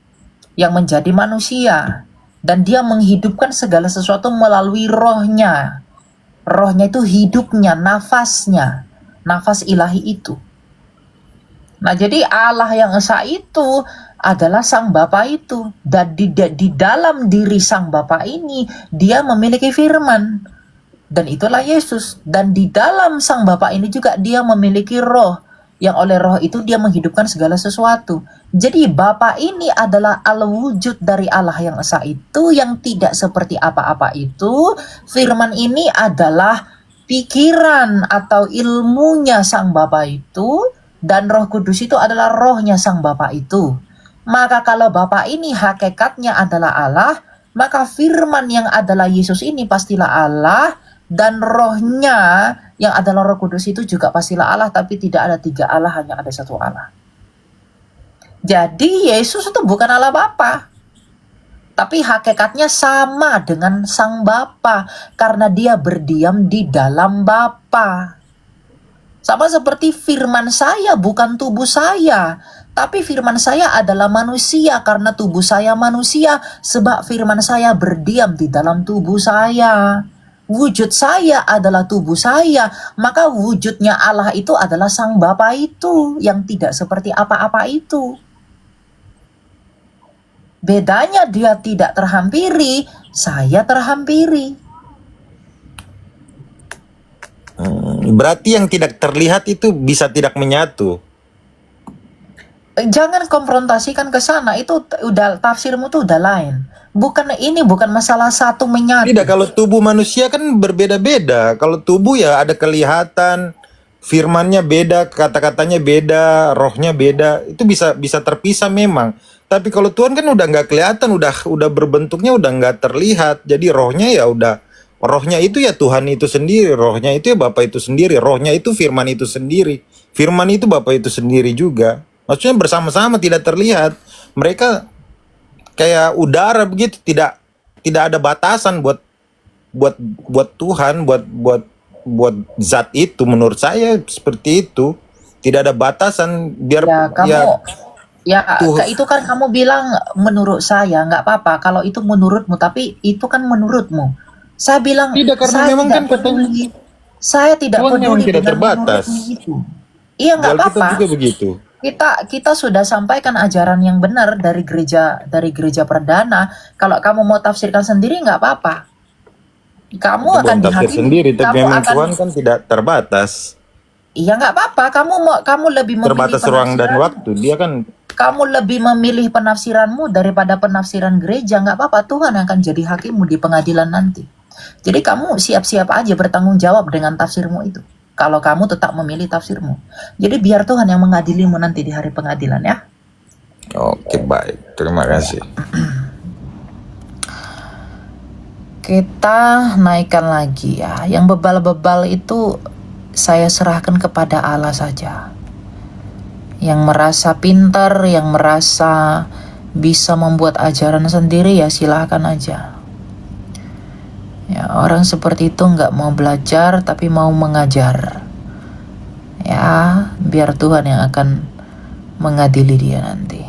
S2: yang menjadi manusia. Dan dia menghidupkan segala sesuatu melalui rohnya. Rohnya itu hidupnya, nafasnya. Nafas ilahi itu. Nah, jadi Allah yang esa itu adalah Sang Bapa itu. Dan di dalam diri Sang Bapa ini, dia memiliki firman. Dan itulah Yesus. Dan di dalam Sang Bapa ini juga dia memiliki roh. Yang oleh roh itu dia menghidupkan segala sesuatu. Jadi Bapa ini adalah al-wujud dari Allah yang esa itu, yang tidak seperti apa-apa itu. Firman ini adalah pikiran atau ilmunya Sang Bapa itu. Dan Roh Kudus itu adalah rohnya Sang Bapa itu. Maka kalau Bapa ini hakikatnya adalah Allah, maka firman yang adalah Yesus ini pastilah Allah, dan rohnya yang adalah Roh Kudus itu juga pastilah Allah, tapi tidak ada tiga Allah, hanya ada satu Allah. Jadi Yesus itu bukan Allah Bapa, tapi hakikatnya sama dengan Sang Bapa karena dia berdiam di dalam Bapa. Sama seperti firman saya bukan tubuh saya, tapi firman saya adalah manusia karena tubuh saya manusia, sebab firman saya berdiam di dalam tubuh saya. Wujud saya adalah tubuh saya, maka wujudnya Allah itu adalah Sang Bapa itu yang tidak seperti apa-apa itu. Bedanya dia tidak terhampiri, saya terhampiri.
S6: Berarti yang tidak terlihat itu bisa tidak menyatu.
S2: Jangan konfrontasikan ke sana, itu udah tafsirmu tuh udah lain. Bukan masalah satu menyatu.
S6: Tidak, kalau tubuh manusia kan berbeda-beda. Kalau tubuh ya ada kelihatan, firmannya beda, kata-katanya beda, rohnya beda. Itu bisa bisa terpisah memang. Tapi kalau Tuhan kan udah nggak kelihatan, udah berbentuknya udah nggak terlihat. Jadi rohnya ya udah, rohnya itu ya Tuhan itu sendiri, rohnya itu ya Bapa itu sendiri, rohnya itu firman itu sendiri, firman itu Bapa itu sendiri juga. Maksudnya bersama-sama tidak terlihat. Mereka kayak udara begitu, tidak ada batasan buat buat buat Tuhan, buat zat itu. Menurut saya seperti itu, tidak ada batasan. Biar
S2: Ya kamu,
S6: ya
S2: ya
S6: tuh
S2: itu kan kamu bilang menurut saya, nggak apa-apa kalau itu menurutmu, tapi itu kan menurutmu. Saya bilang
S6: tidak, karena
S2: saya
S6: memang
S2: tidak
S6: kan katanya
S2: peduli. Saya tidak
S6: Tuhan memang
S2: peduli
S6: tidak
S2: dengan
S6: terbatas.
S2: menurutmu itu. Iya,
S6: Di
S2: nggak
S6: Alkitab
S2: apa-apa.
S6: juga begitu.
S2: Kita sudah sampaikan ajaran yang benar dari gereja perdana. Kalau kamu mau tafsirkan sendiri nggak apa-apa. Kamu
S6: Itu
S2: akan
S6: belum tafsir
S2: dihakimi.
S6: sendiri, tapi
S2: Kamu
S6: memang
S2: akan,
S6: Tuhan kan tidak terbatas.
S2: iya nggak apa-apa. Kamu lebih memilih
S6: Terbatas ruang dan
S2: penafsiran.
S6: waktu. Dia kan
S2: Kamu lebih memilih penafsiranmu daripada penafsiran gereja, nggak apa-apa. Tuhan akan jadi hakimmu di pengadilan nanti. Jadi kamu siap-siap aja bertanggung jawab dengan tafsirmu itu. Kalau kamu tetap memilih tafsirmu. Jadi biar Tuhan yang mengadilimu nanti di hari pengadilan ya.
S6: oke, baik. Terima kasih.
S2: Kita naikkan lagi ya. Yang bebal-bebal itu saya serahkan kepada Allah saja. Yang merasa pintar, yang merasa bisa membuat ajaran sendiri ya silahkan aja. Ya, orang seperti itu nggak mau belajar tapi mau mengajar. Ya, biar Tuhan yang akan mengadili dia nanti.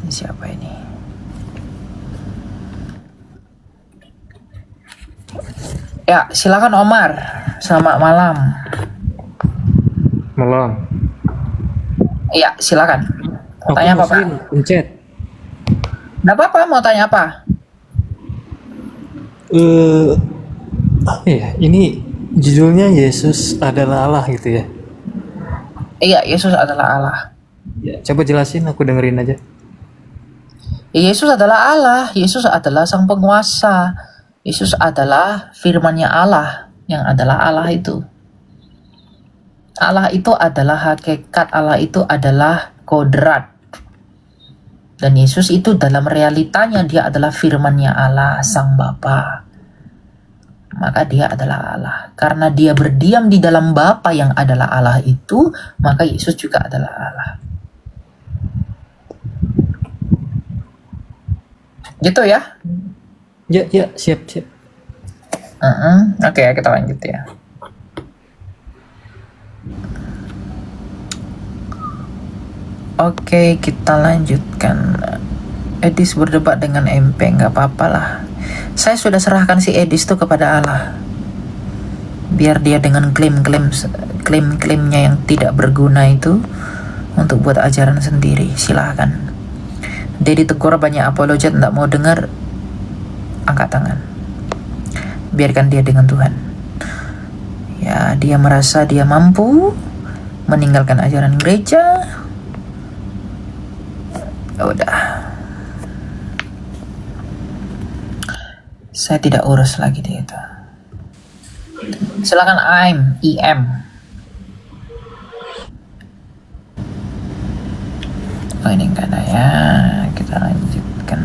S2: Ini siapa ini? Ya, silakan Omar. Selamat malam.
S7: Malam.
S2: Iya, silakan. Mau
S7: Aku
S2: tanya apa, Pak?
S7: muslim, pencet.
S2: Nggak apa-apa, mau tanya apa?
S7: Iya, ini judulnya Yesus adalah Allah gitu ya.
S2: Iya, Yesus adalah Allah.
S7: Ya, coba jelasin, aku dengerin aja.
S2: Yesus adalah Allah. Yesus adalah sang penguasa. Yesus adalah firman-Nya Allah yang adalah Allah itu. Allah itu adalah hakikat, Allah itu adalah kodrat. Dan Yesus itu dalam realitanya dia adalah firman-Nya Allah, Sang Bapa. Maka dia adalah Allah. Karena dia berdiam di dalam Bapa yang adalah Allah itu, maka Yesus juga adalah Allah. Gitu ya?
S7: Ya, siap.
S2: Oke, kita lanjut ya. Oke, kita lanjutkan. Edis berdebat dengan MP, nggak apa-apa lah. Saya sudah serahkan si Edis tuh kepada Allah. Biar dia dengan klaim-klaimnya yang tidak berguna itu untuk buat ajaran sendiri, silahkan. Dia ditegur banyak apologet, nggak mau dengar, angkat tangan. Biarkan dia dengan Tuhan. Ya, dia merasa dia mampu meninggalkan ajaran gereja. Udah, saya tidak urus lagi dia itu. Silakan IM. Oh, ini enggak ada ya. Kita lanjutkan.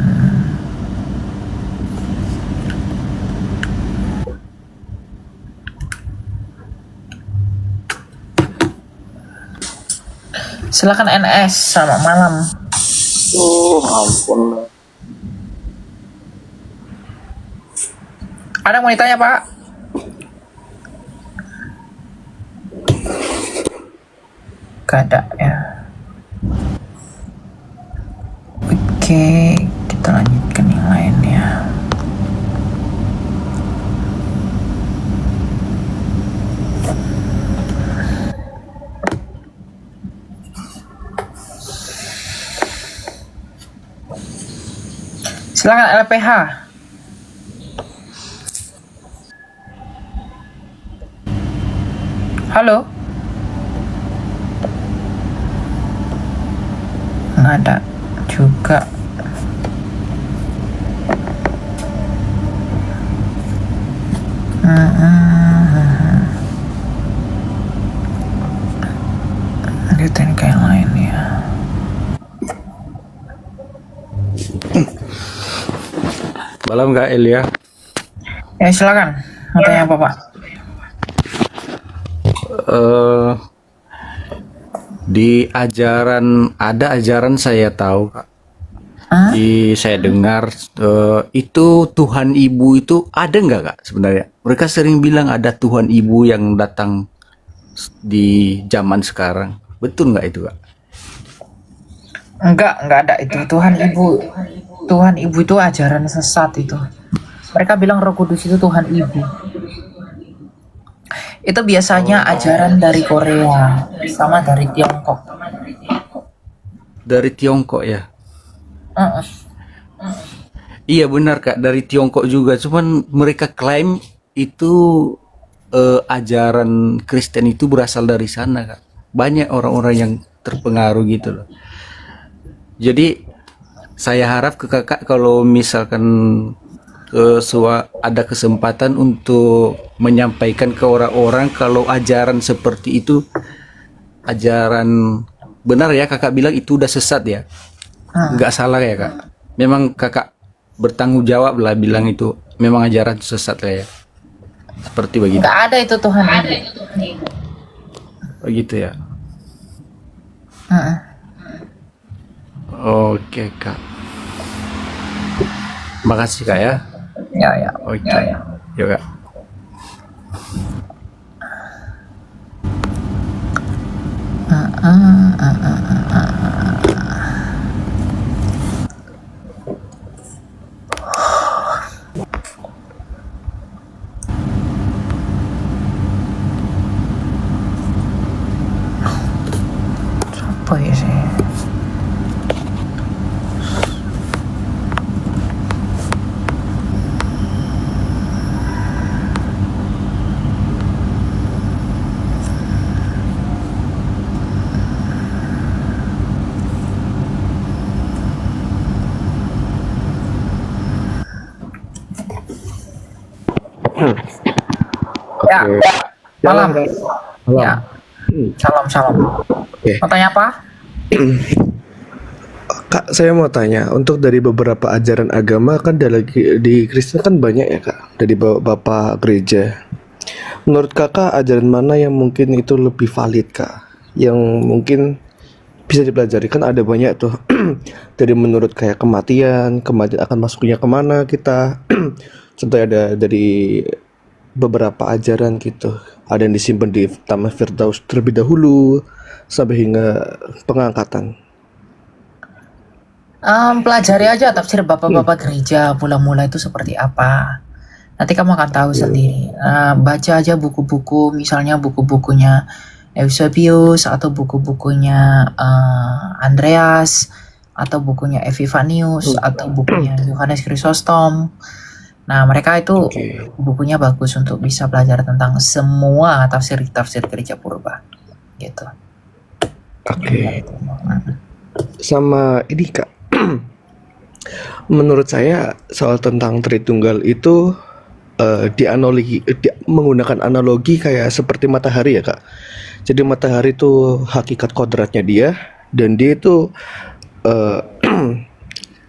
S2: Silakan NS. Selamat malam.
S3: Ampun.
S2: Ada yang mau ditanya, Pak? Gak ada ya. Oke, kita lanjutkan yang lainnya. Silakan LPH. Halo. ada juga. Lihatin kayak yang lain ya.
S8: Malam Kak Elia.
S2: Ya silakan. Mau tanya apa Pak?
S8: Eh, di ada ajaran saya tahu Kak. Saya dengar itu Tuhan Ibu itu ada nggak Kak sebenarnya? Mereka sering bilang ada Tuhan Ibu yang datang di zaman sekarang. Betul nggak itu Kak?
S2: Enggak ada itu. Tuhan Ibu itu ajaran sesat itu. Mereka bilang Roh Kudus itu Tuhan Ibu. Itu biasanya ajaran dari Korea sama dari Tiongkok.
S8: Dari Tiongkok ya?
S2: Uh-uh.
S8: Iya benar Kak, dari Tiongkok juga. Cuman mereka klaim itu ajaran Kristen itu berasal dari sana Kak. Banyak orang-orang yang terpengaruh gitu loh. Jadi saya harap ke kakak kalau misalkan ada kesempatan untuk menyampaikan ke orang-orang kalau ajaran seperti itu ajaran benar ya, kakak bilang itu udah sesat ya, nggak salah ya Kak. Memang kakak bertanggung jawab lah bilang itu memang ajaran sesat lah ya, seperti begitu.
S2: Nggak ada itu Tuhan Ibu.
S8: Begitu ya.
S2: Uh-uh.
S8: Oke Kak, makasih Kak ya.
S2: Ya.
S8: Oke,
S2: Ya.
S8: yuk Kak.
S2: Apa ya sih? Ya, malam. Ya, salam.
S9: Oke.
S2: Mau tanya apa?
S9: Kak, saya mau tanya, untuk dari beberapa ajaran agama kan di Kristen kan banyak ya Kak, dari bapak gereja. Menurut Kakak ajaran mana yang mungkin itu lebih valid Kak? Yang mungkin bisa dipelajari, kan ada banyak tuh. Dari menurut kayak kematian akan masuknya kemana kita. Contohnya ada dari beberapa ajaran gitu. Ada yang disimpan di Taman Firdaus terlebih dahulu sampai hingga pengangkatan.
S2: Pelajari aja tafsir bapak-bapak gereja mula-mula itu seperti apa. Nanti kamu akan tahu sendiri. Baca aja buku-buku, misalnya buku-bukunya Eusebius atau buku-bukunya Andreas atau bukunya Epifanius atau bukunya Yohanes Chrysostom. Nah, mereka itu bukunya bagus untuk bisa belajar tentang semua tafsir gereja purba. Gitu.
S9: Oke. Sama ini Kak. Menurut saya soal tentang Tritunggal itu menggunakan analogi kayak seperti matahari ya Kak. Jadi matahari itu hakikat kodratnya dia, dan dia itu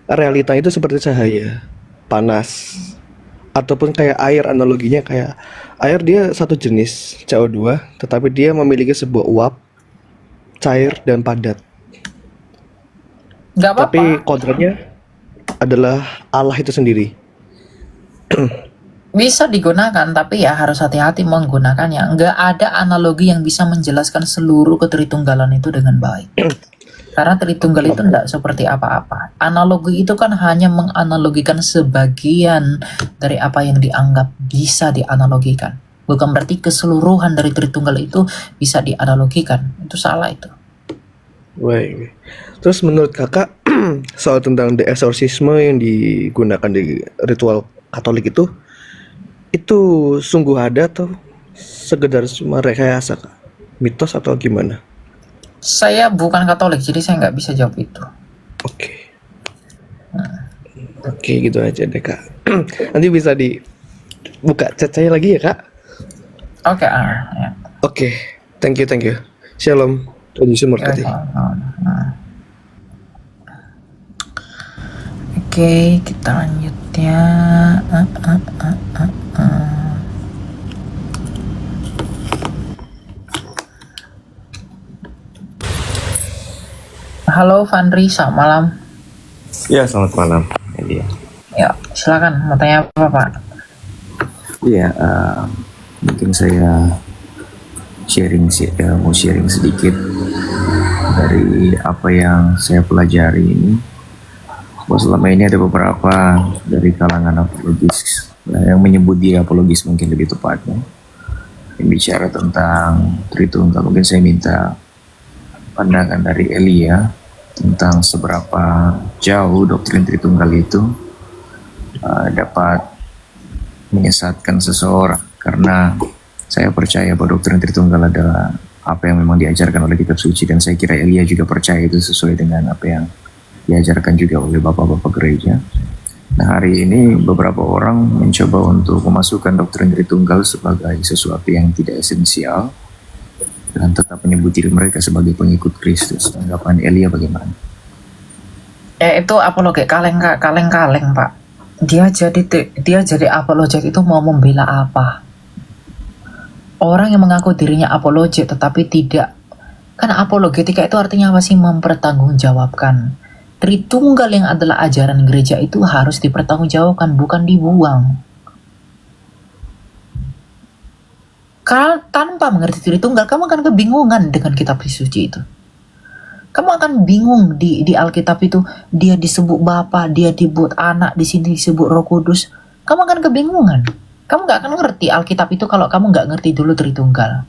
S9: realita itu seperti cahaya, panas, ataupun kayak air. Analoginya kayak air, dia satu jenis CO2, tetapi dia memiliki sebuah uap, cair dan padat.
S2: Nggak apa-apa.
S9: Tapi kodratnya adalah Allah itu sendiri.
S2: Bisa digunakan, tapi ya harus hati-hati menggunakannya. Nggak ada analogi yang bisa menjelaskan seluruh ketritunggalan itu dengan baik. Karena Tritunggal itu enggak seperti apa-apa. Analogi itu kan hanya menganalogikan sebagian dari apa yang dianggap bisa dianalogikan. Bukan berarti keseluruhan dari Tritunggal itu bisa dianalogikan. Itu salah itu.
S9: Baik. Terus menurut Kakak soal tentang deeksorsisme yang digunakan di ritual Katolik itu sungguh ada atau sekedar cuma rekayasa Kak? Mitos atau gimana?
S2: Saya bukan Katolik, jadi saya nggak bisa jawab itu.
S9: Oke. Oke, gitu aja deh kak. Nanti bisa dibuka chat saya lagi ya kak.
S2: Oke, ya.
S9: Oke, thank you. Shalom. Tuhan Yesus memberkati.
S2: Oke, kita lanjut ya. Halo Fandri, selamat malam.
S10: Ya, selamat malam. Iya,
S2: Ya, silakan. Mau tanya apa, Pak?
S10: iya. Mungkin saya mau sharing sedikit dari apa yang saya pelajari ini. Bahwa selama ini ada beberapa dari kalangan apologis yang menyebut dia apologis mungkin lebih tepatnya, yang bicara tentang Tritunggal. Mungkin saya minta pandangan dari Elia tentang seberapa jauh doktrin Tritunggal itu dapat menyesatkan seseorang, karena saya percaya bahwa doktrin Tritunggal adalah apa yang memang diajarkan oleh kitab suci, dan saya kira Elia juga percaya itu sesuai dengan apa yang diajarkan juga oleh bapak-bapak gereja. Nah, hari ini beberapa orang mencoba untuk memasukkan doktrin Tritunggal sebagai sesuatu yang tidak esensial dan tetap menyebut diri mereka sebagai pengikut Kristus. Tanggapan Elia bagaimana?
S2: Itu apologet kaleng-kaleng, Pak. Dia jadi apologet itu mau membela apa? Orang yang mengaku dirinya apologet tetapi tidak. Kan apologetika itu artinya apa sih? Mempertanggungjawabkan. Tritunggal yang adalah ajaran gereja itu harus dipertanggungjawabkan, bukan dibuang. Karena tanpa mengerti Tritunggal, kamu akan kebingungan dengan kitab suci itu. Kamu akan bingung di Alkitab itu, dia disebut Bapa, dia disebut Anak, di sini disebut Roh Kudus. Kamu akan kebingungan. Kamu gak akan ngerti Alkitab itu kalau kamu gak ngerti dulu Tritunggal.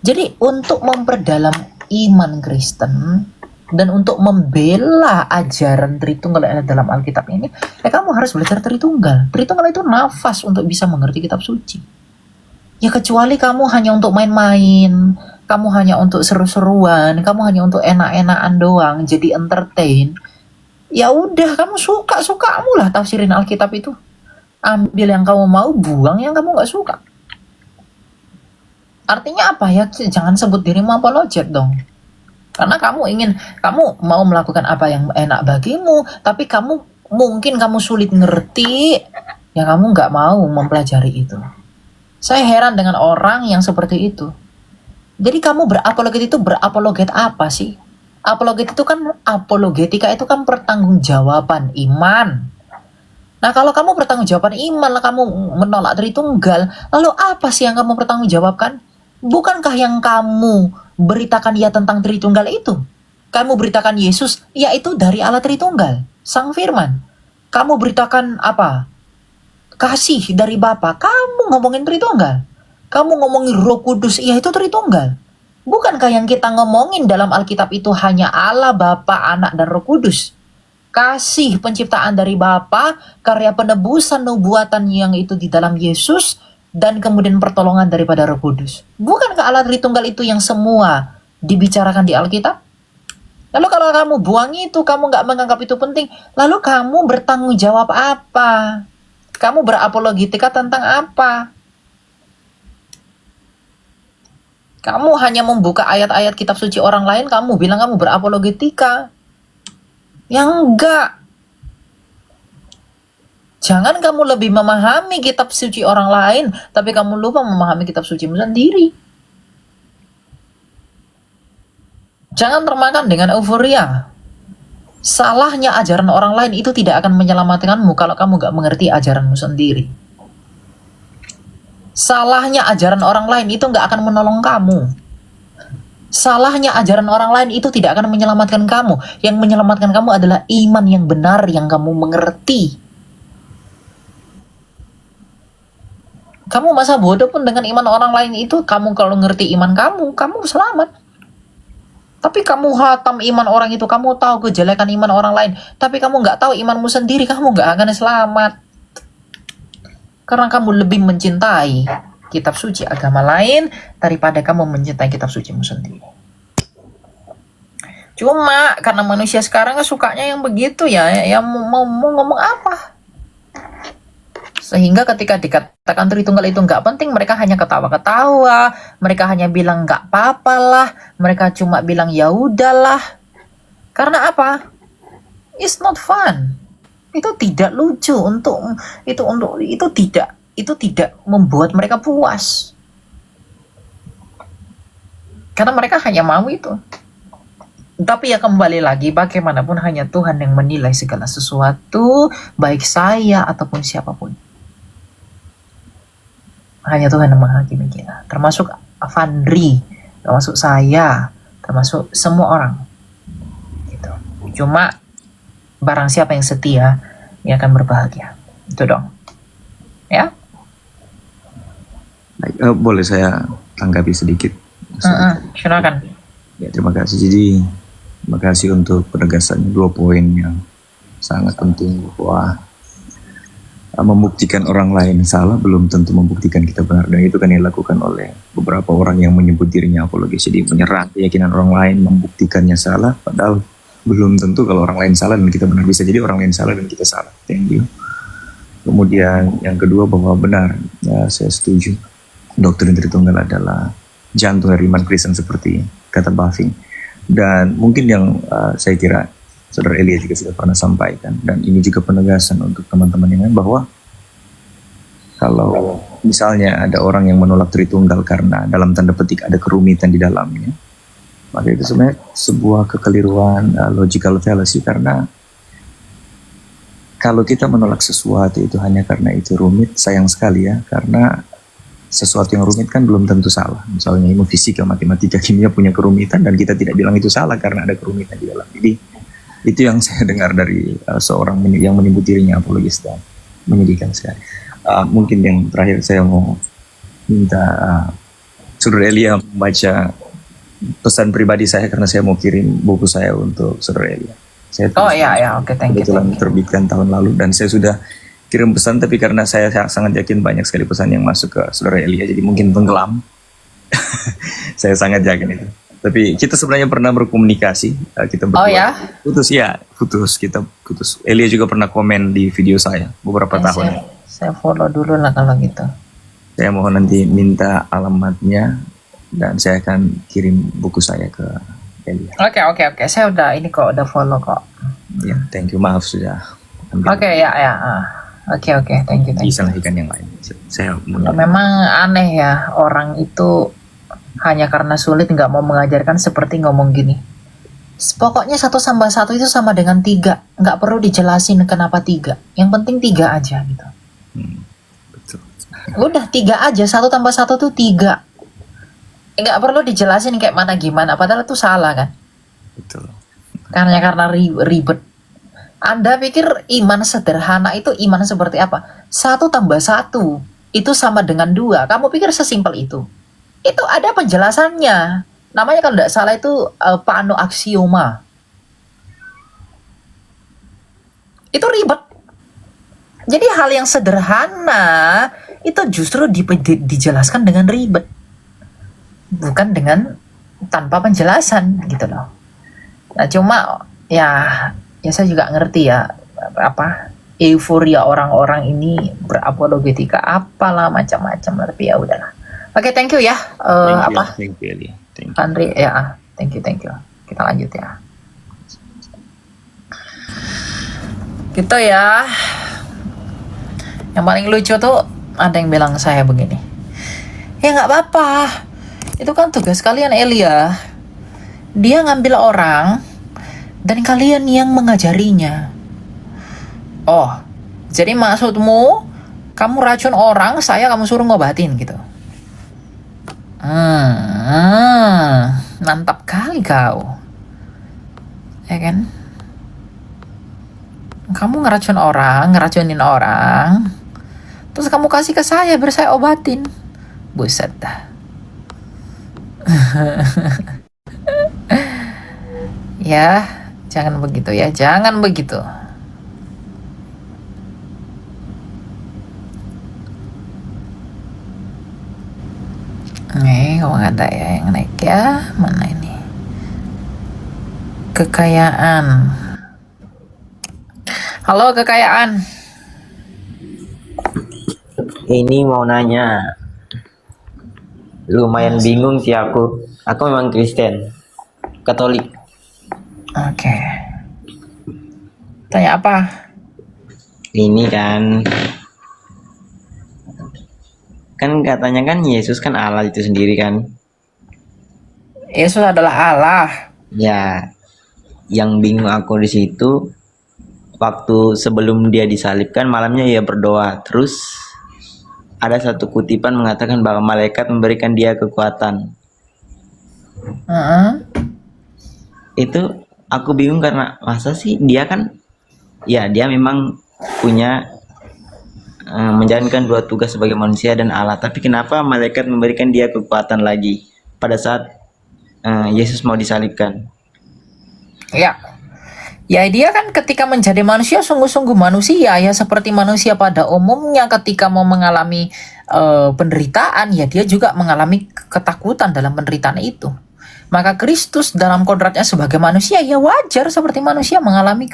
S2: Jadi untuk memperdalam iman Kristen dan untuk membela ajaran Tritunggal yang ada dalam Alkitab ini, kamu harus belajar Tritunggal. Tritunggal itu nafas untuk bisa mengerti kitab suci. Ya kecuali kamu hanya untuk main-main, kamu hanya untuk seru-seruan, kamu hanya untuk enak-enakan doang, jadi entertain. Ya udah, kamu suka-sukamu lah tafsirin Alkitab itu. Ambil yang kamu mau, buang yang kamu gak suka. Artinya apa ya? Jangan sebut dirimu apologet dong. Karena kamu mau melakukan apa yang enak bagimu, tapi mungkin kamu sulit ngerti, ya kamu gak mau mempelajari itu. Saya heran dengan orang yang seperti itu. Jadi kamu berapologet itu berapologet apa sih? Apologetika itu kan pertanggungjawaban iman. Nah, kalau kamu pertanggungjawaban iman, kamu menolak Tritunggal, lalu apa sih yang kamu pertanggungjawabkan? Bukankah yang kamu beritakan ya tentang Tritunggal itu? Kamu beritakan Yesus, yaitu dari Allah Tritunggal, Sang Firman. Kamu beritakan apa? Kasih dari Bapa, kamu ngomongin Tritunggal. Kamu ngomongin Roh Kudus, yaitu Tritunggal. Bukankah yang kita ngomongin dalam Alkitab itu hanya Allah, Bapa, Anak, dan Roh Kudus? Kasih penciptaan dari Bapa, karya penebusan nubuatan yang itu di dalam Yesus, dan kemudian pertolongan daripada Roh Kudus. Bukankah Allah Tritunggal itu yang semua dibicarakan di Alkitab? Lalu kalau kamu buang itu, kamu gak menganggap itu penting, lalu kamu bertanggung jawab apa? Kamu berapologetika tentang apa? Kamu hanya membuka ayat-ayat kitab suci orang lain, kamu bilang kamu berapologetika. Yang enggak. Jangan kamu lebih memahami kitab suci orang lain, tapi kamu lupa memahami kitab sucimu sendiri. Jangan termakan dengan euforia. Salahnya ajaran orang lain itu tidak akan menyelamatkanmu kalau kamu gak mengerti ajaranmu sendiri. Salahnya ajaran orang lain itu gak akan menolong kamu. Salahnya ajaran orang lain itu tidak akan menyelamatkan kamu. Yang menyelamatkan kamu adalah iman yang benar yang kamu mengerti. Kamu masa bodoh pun dengan iman orang lain itu, kamu kalau ngerti iman kamu selamat. Tapi kamu hatam iman orang itu, kamu tahu kejelekan iman orang lain, tapi kamu nggak tahu imanmu sendiri, kamu nggak akan selamat. Karena kamu lebih mencintai kitab suci agama lain daripada kamu mencintai kitab sucimu sendiri. Cuma karena manusia sekarang sukanya yang begitu ya, yang mau ngomong apa. Sehingga ketika dikatakan Tritunggal itu nggak penting, mereka hanya ketawa-ketawa, mereka hanya bilang nggak apa-apa lah, mereka cuma bilang ya udahlah. Karena apa? It's not fun. Itu tidak lucu itu tidak membuat mereka puas. Karena mereka hanya mau itu. Tapi ya kembali lagi, bagaimanapun hanya Tuhan yang menilai segala sesuatu, baik saya ataupun siapapun. Hanya Tuhan yang menghakimi kita, termasuk Avandri, termasuk saya, termasuk semua orang. Gitu. Cuma barang siapa yang setia, ia akan berbahagia. Itu dong. Ya?
S10: Baik, boleh saya tanggapi sedikit?
S2: Silakan.
S10: Ya, terima kasih. Jadi terima kasih untuk penegasan 2 poin yang sangat penting, bahwa membuktikan orang lain salah belum tentu membuktikan kita benar, dan itu kan yang dilakukan oleh beberapa orang yang menyebut dirinya apologis. Jadi menyerang keyakinan orang lain, membuktikannya salah, padahal belum tentu kalau orang lain salah dan kita benar. Bisa jadi orang lain salah dan kita salah. Thank you. Kemudian yang kedua, bahwa benar, ya, saya setuju, doktrin Tritunggal adalah jantung dari iman Kristen seperti kata Buffing. Dan mungkin yang saya kira Saudara Elia juga sudah pernah sampaikan, dan ini juga penegasan untuk teman-teman yang lain, bahwa kalau misalnya ada orang yang menolak Tritunggal karena dalam tanda petik ada kerumitan di dalamnya, maka itu sebenarnya sebuah kekeliruan logical fallacy. Karena kalau kita menolak sesuatu itu hanya karena itu rumit, sayang sekali ya, karena sesuatu yang rumit kan belum tentu salah. Misalnya ilmu fisika, matematika, kimia punya kerumitan dan kita tidak bilang itu salah karena ada kerumitan di dalam. Jadi itu yang saya dengar dari seorang yang menyebut dirinya apologis, dan menyedihkan sekali. Mungkin yang terakhir saya mau minta Saudara Elia membaca pesan pribadi saya, karena saya mau kirim buku saya untuk Saudara Elia. Saya
S2: Oke, thank you.
S10: Kebetulan terbitkan tahun lalu dan saya sudah kirim pesan, tapi karena saya sangat yakin banyak sekali pesan yang masuk ke Saudara Elia, jadi mungkin tenggelam. Saya sangat yakin itu. Tapi kita sebenarnya pernah berkomunikasi, kita berdua.
S2: Oh ya?
S10: Putus, kita putus. Elia juga pernah komen di video saya beberapa tahun.
S2: Saya follow dulu lah kalau gitu.
S10: Saya mohon nanti minta alamatnya dan saya akan kirim buku saya ke Elia.
S2: Oke. Saya udah follow kok.
S10: Ya, thank you. Maaf sudah.
S2: Oke, Oke, thank you.
S10: Disalahkan yang lain. Saya
S2: Memang aneh ya, orang itu hanya karena sulit nggak mau mengajarkan, seperti ngomong gini. Pokoknya 1+1 itu sama dengan 3. Nggak perlu dijelasin kenapa 3. Yang penting 3 aja gitu.
S10: Betul.
S2: Udah 3 aja, 1+1 tuh 3. Nggak perlu dijelasin kayak mana gimana, padahal itu salah kan.
S10: Betul.
S2: Karena ribet. Anda pikir iman sederhana itu iman seperti apa? 1+1 itu sama dengan 2. Kamu pikir sesimpel itu? Itu ada penjelasannya. Namanya kalau tidak salah itu pano aksioma. Itu ribet. Jadi hal yang sederhana itu justru dijelaskan dengan ribet. Bukan dengan tanpa penjelasan gitu loh. Nah cuma ya saya juga ngerti ya apa euforia orang-orang ini berapologetika apalah macam-macam, tapi ya udahlah. Oke, thank you ya.
S10: Thank you, Eli. Thank you.
S2: Andri ya, thank you. Kita lanjut ya. Gitu ya. Yang paling lucu tuh ada yang bilang saya begini. Ya nggak apa-apa. Itu kan tugas kalian Elia. Dia ngambil orang dan kalian yang mengajarinya. Oh, jadi maksudmu kamu racun orang, saya kamu suruh ngobatin gitu. Mantap kali kau. Ya kan? Kamu ngeracunin orang, terus kamu kasih ke saya biar saya obatin. Buset dah. Ya, jangan begitu ya, jangan begitu. Nih, kok nggak ada ya yang naik ya? Mana ini? Kekayaan. Halo kekayaan.
S11: Ini mau nanya, lumayan bingung sih aku. Aku memang Kristen, Katolik.
S2: Oke. Tanya apa?
S11: Ini kan katanya kan Yesus kan Allah itu sendiri kan.
S2: Yesus adalah Allah.
S11: Ya, yang bingung aku di situ waktu sebelum dia disalibkan malamnya ia berdoa. Terus ada satu kutipan mengatakan bahwa malaikat memberikan dia kekuatan. Itu aku bingung karena masa sih dia kan, ya dia memang punya menjalankan dua tugas sebagai manusia dan Allah, tapi kenapa malaikat memberikan dia kekuatan lagi pada saat Yesus mau disalibkan?
S2: Ya. Ya dia kan ketika menjadi manusia sungguh-sungguh manusia ya, seperti manusia pada umumnya ketika mau mengalami penderitaan ya dia juga mengalami ketakutan dalam penderitaan itu. Maka Kristus dalam kodratnya sebagai manusia ya wajar seperti manusia mengalami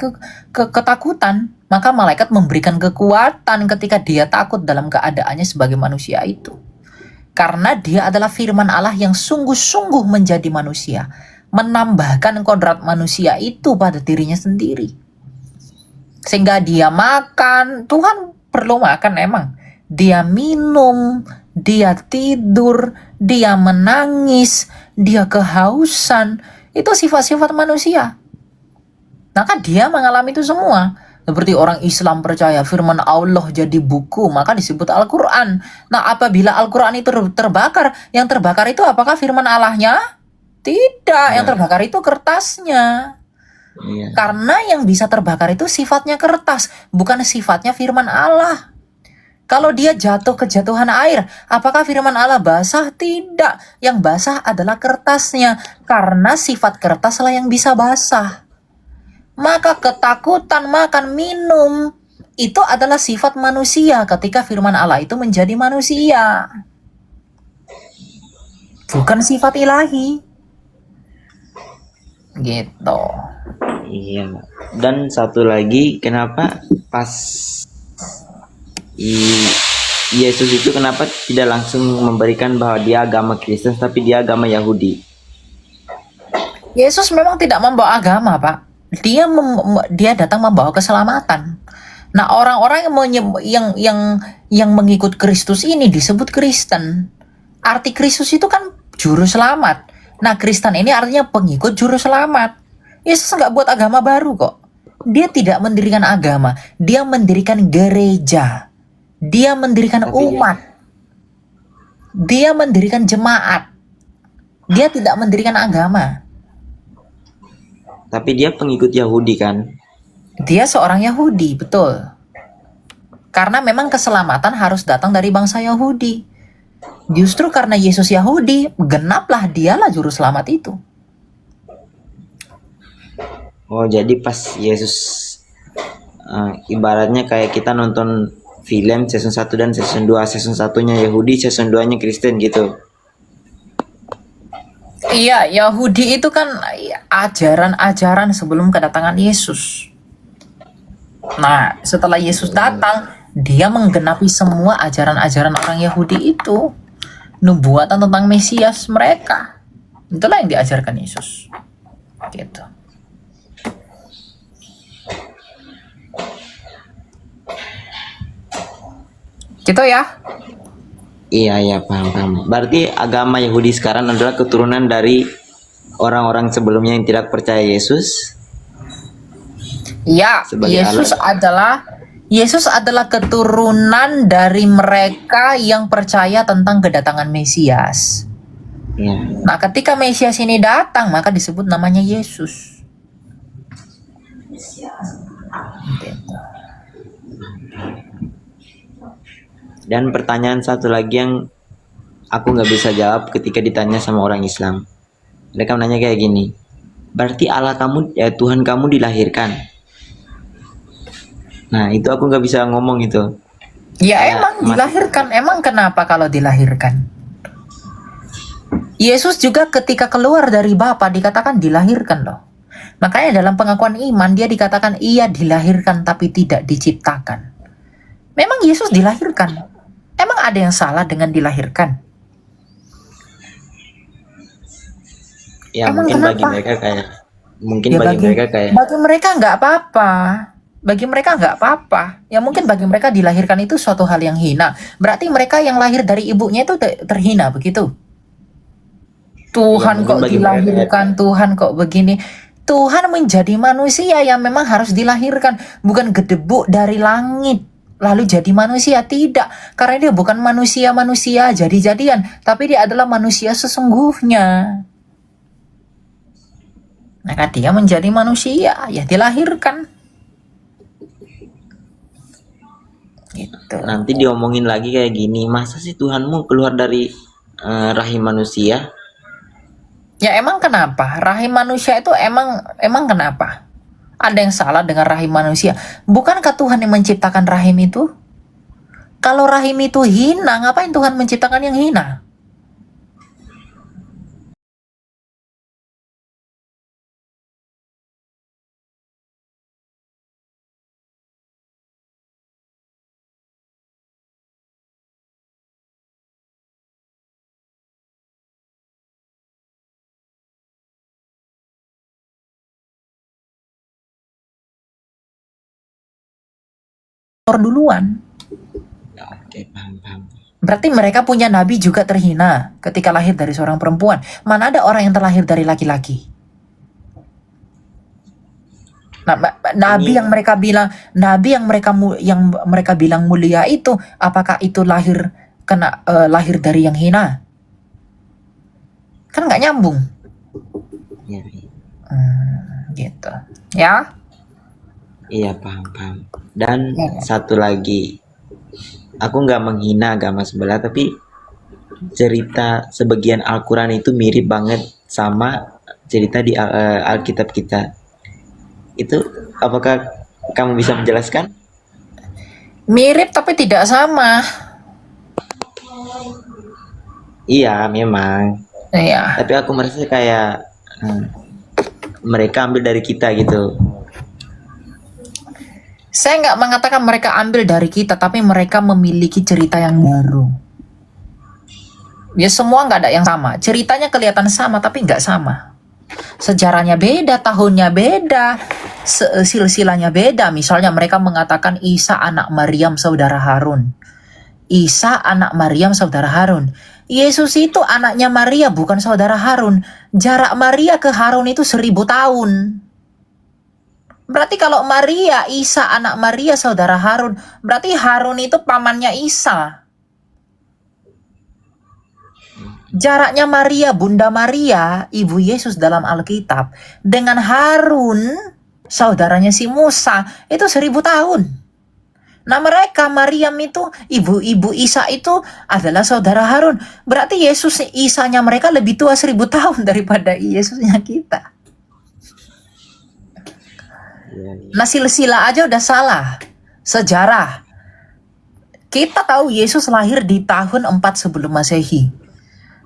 S2: ketakutan. Maka malaikat memberikan kekuatan ketika dia takut dalam keadaannya sebagai manusia itu. Karena dia adalah firman Allah yang sungguh-sungguh menjadi manusia, menambahkan kodrat manusia itu pada dirinya sendiri. Sehingga dia makan, Tuhan perlu makan emang. Dia minum, dia tidur, dia menangis, dia kehausan. Itu sifat-sifat manusia. Maka dia mengalami itu semua. Seperti orang Islam percaya firman Allah jadi buku, maka disebut Al-Quran. Nah apabila Al-Quran itu terbakar, yang terbakar itu apakah firman Allahnya? Tidak, yang terbakar itu kertasnya. Karena yang bisa terbakar itu sifatnya kertas, bukan sifatnya firman Allah. Kalau dia jatuh kejatuhan air, apakah firman Allah basah? Tidak, yang basah adalah kertasnya. Karena sifat kertaslah yang bisa basah. Maka ketakutan, makan, minum, itu adalah sifat manusia ketika firman Allah itu menjadi manusia. Bukan sifat ilahi. Gitu.
S11: Iya. Dan satu lagi, kenapa pas Yesus itu kenapa tidak langsung memberikan bahwa dia agama Kristen tapi dia agama Yahudi?
S2: Yesus memang tidak membawa agama, Pak. Dia datang membawa keselamatan. Nah, orang-orang yang mengikut Kristus ini disebut Kristen. Arti Kristus itu kan juru selamat. Nah, Kristen ini artinya pengikut juru selamat. Yesus nggak buat agama baru kok. Dia tidak mendirikan agama. Dia mendirikan gereja. Dia mendirikan umat. Dia mendirikan jemaat. Dia tidak mendirikan agama.
S11: Tapi dia pengikut Yahudi kan?
S2: Dia seorang Yahudi, betul. Karena memang keselamatan harus datang dari bangsa Yahudi. Justru karena Yesus Yahudi, genaplah dialah juru selamat itu.
S11: Oh, jadi pas Yesus ibaratnya kayak kita nonton film season 1 dan season 2. Season 1-nya Yahudi, season 2-nya Kristen gitu.
S2: Iya, Yahudi itu kan ajaran-ajaran sebelum kedatangan Yesus. Nah, setelah Yesus datang, dia menggenapi semua ajaran-ajaran orang Yahudi itu. Nubuatan tentang Mesias mereka. Itulah yang diajarkan Yesus. Gitu. Gitu ya.
S11: Iya, paham. Berarti agama Yahudi sekarang adalah keturunan dari orang-orang sebelumnya yang tidak percaya Yesus.
S2: Iya, Yesus adalah keturunan dari mereka yang percaya tentang kedatangan Mesias.
S11: Ya.
S2: Nah, ketika Mesias ini datang, maka disebut namanya Yesus.
S11: Dan pertanyaan satu lagi yang aku nggak bisa jawab ketika ditanya sama orang Islam. Mereka menanya kayak gini, berarti Allah kamu, Tuhan kamu dilahirkan? Nah, itu aku nggak bisa ngomong itu.
S2: Ya emang dilahirkan. Emang kenapa kalau dilahirkan? Yesus juga ketika keluar dari Bapa dikatakan dilahirkan loh. Makanya dalam pengakuan iman dia dikatakan ia dilahirkan tapi tidak diciptakan. Memang Yesus dilahirkan. Emang ada yang salah dengan dilahirkan?
S11: Ya
S2: Emang
S11: mungkin bagi
S2: kenapa?
S11: mereka kayak mungkin
S2: Ya
S11: bagi mereka kayak
S2: bagi mereka nggak apa-apa. Bagi mereka nggak apa-apa. Ya mungkin bagi mereka dilahirkan itu suatu hal yang hina. Berarti mereka yang lahir dari ibunya itu terhina begitu.
S11: ya
S2: Tuhan
S11: mungkin
S2: kok
S11: bagi mereka kayak
S2: dilahirkan, Tuhan kok begini. Tuhan menjadi manusia yang memang harus dilahirkan, bukan gedebuk dari langit lalu jadi manusia, tidak. Karena dia bukan manusia-manusia jadi-jadian, tapi dia adalah manusia sesungguhnya. Maka dia menjadi manusia, ya dilahirkan. Gitu.
S11: nanti diomongin lagi kayak gini, masa sih Tuhanmu keluar dari rahim manusia?
S2: Ya emang kenapa? Rahim manusia itu emang kenapa? Ada yang salah dengan rahim manusia? Bukankah Tuhan yang menciptakan rahim itu? Kalau rahim itu hina, ngapain Tuhan menciptakan yang hina? Duluan.
S11: Oke, paham.
S2: Berarti mereka punya nabi juga terhina ketika lahir dari seorang perempuan. Mana ada orang yang terlahir dari laki-laki? Nah, nabi yang mereka bilang, nabi yang mereka bilang mulia itu, apakah itu lahir dari yang hina? Kan nggak nyambung.
S11: Ya,
S2: Gitu. Ya.
S11: iya paham. Dan satu lagi, aku nggak menghina agama sebelah, tapi cerita sebagian Al-Quran itu mirip banget sama cerita di Alkitab kita. Itu apakah kamu bisa menjelaskan?
S2: Mirip tapi tidak sama.
S11: Iya, memang.
S2: Iya.
S11: Tapi aku merasa kayak mereka ambil dari kita gitu.
S2: Saya nggak mengatakan mereka ambil dari kita, tapi mereka memiliki cerita yang baru. Ya semua nggak ada yang sama. Ceritanya kelihatan sama, tapi nggak sama. Sejarahnya beda, tahunnya beda, silsilahnya beda. Misalnya mereka mengatakan Isa anak Maryam saudara Harun. Isa anak Maryam saudara Harun. Yesus itu anaknya Maria bukan saudara Harun. Jarak Maria ke Harun itu 1000 tahun. Berarti kalau Maria, Isa anak Maria saudara Harun, berarti Harun itu pamannya Isa. Jaraknya Maria, Bunda Maria, Ibu Yesus dalam Alkitab, dengan Harun, saudaranya si Musa, itu 1000 tahun. Nah mereka, Maryam itu, ibu Isa itu adalah saudara Harun. Berarti Yesus, Isanya mereka lebih tua 1000 tahun daripada Yesusnya kita. Nah silsilah aja udah salah. Sejarah. Kita tahu Yesus lahir di tahun 4 sebelum Masehi.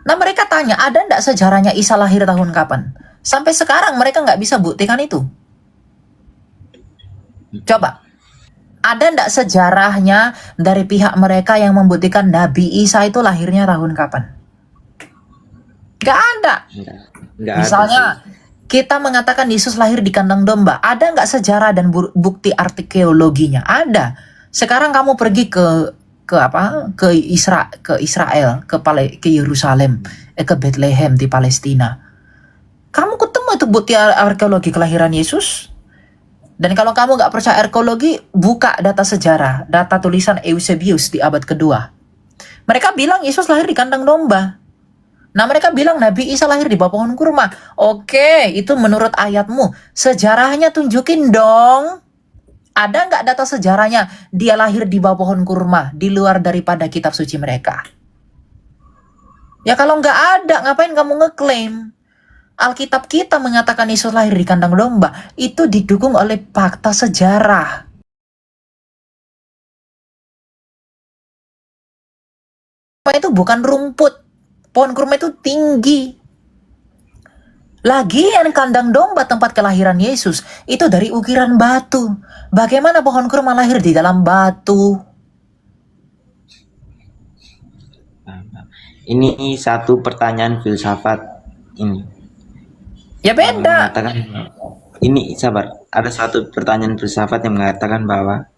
S2: Nah mereka tanya, ada enggak sejarahnya Isa lahir tahun kapan? Sampai sekarang mereka nggak bisa buktikan itu. Coba. Ada enggak sejarahnya dari pihak mereka yang membuktikan Nabi Isa itu lahirnya tahun kapan? Nggak ada.
S11: Nggak
S2: Misalnya,
S11: ada sih.
S2: kita mengatakan Yesus lahir di kandang domba. Ada nggak sejarah dan bukti arkeologinya? Ada. Sekarang kamu pergi ke Israel, ke Yerusalem, ke Bethlehem di Palestina. Kamu ketemu itu bukti arkeologi kelahiran Yesus? Dan kalau kamu nggak percaya arkeologi, buka data sejarah, data tulisan Eusebius di abad kedua. Mereka bilang Yesus lahir di kandang domba. Nah mereka bilang Nabi Isa lahir di bawah pohon kurma. Oke, itu menurut ayatmu. Sejarahnya tunjukin dong. Ada nggak data sejarahnya dia lahir di bawah pohon kurma di luar daripada kitab suci mereka? Ya kalau nggak ada, ngapain kamu ngeklaim? Alkitab kita mengatakan Yesus lahir di kandang domba. Itu didukung oleh fakta sejarah. Itu bukan rumput. Pohon kurma itu tinggi. Lagian kandang domba tempat kelahiran Yesus itu dari ukiran batu. Bagaimana pohon kurma lahir di dalam batu?
S11: Ini satu pertanyaan filsafat ini.
S2: Ya beda.
S11: Mengatakan ini sabar. Ada satu pertanyaan filsafat yang mengatakan bahwa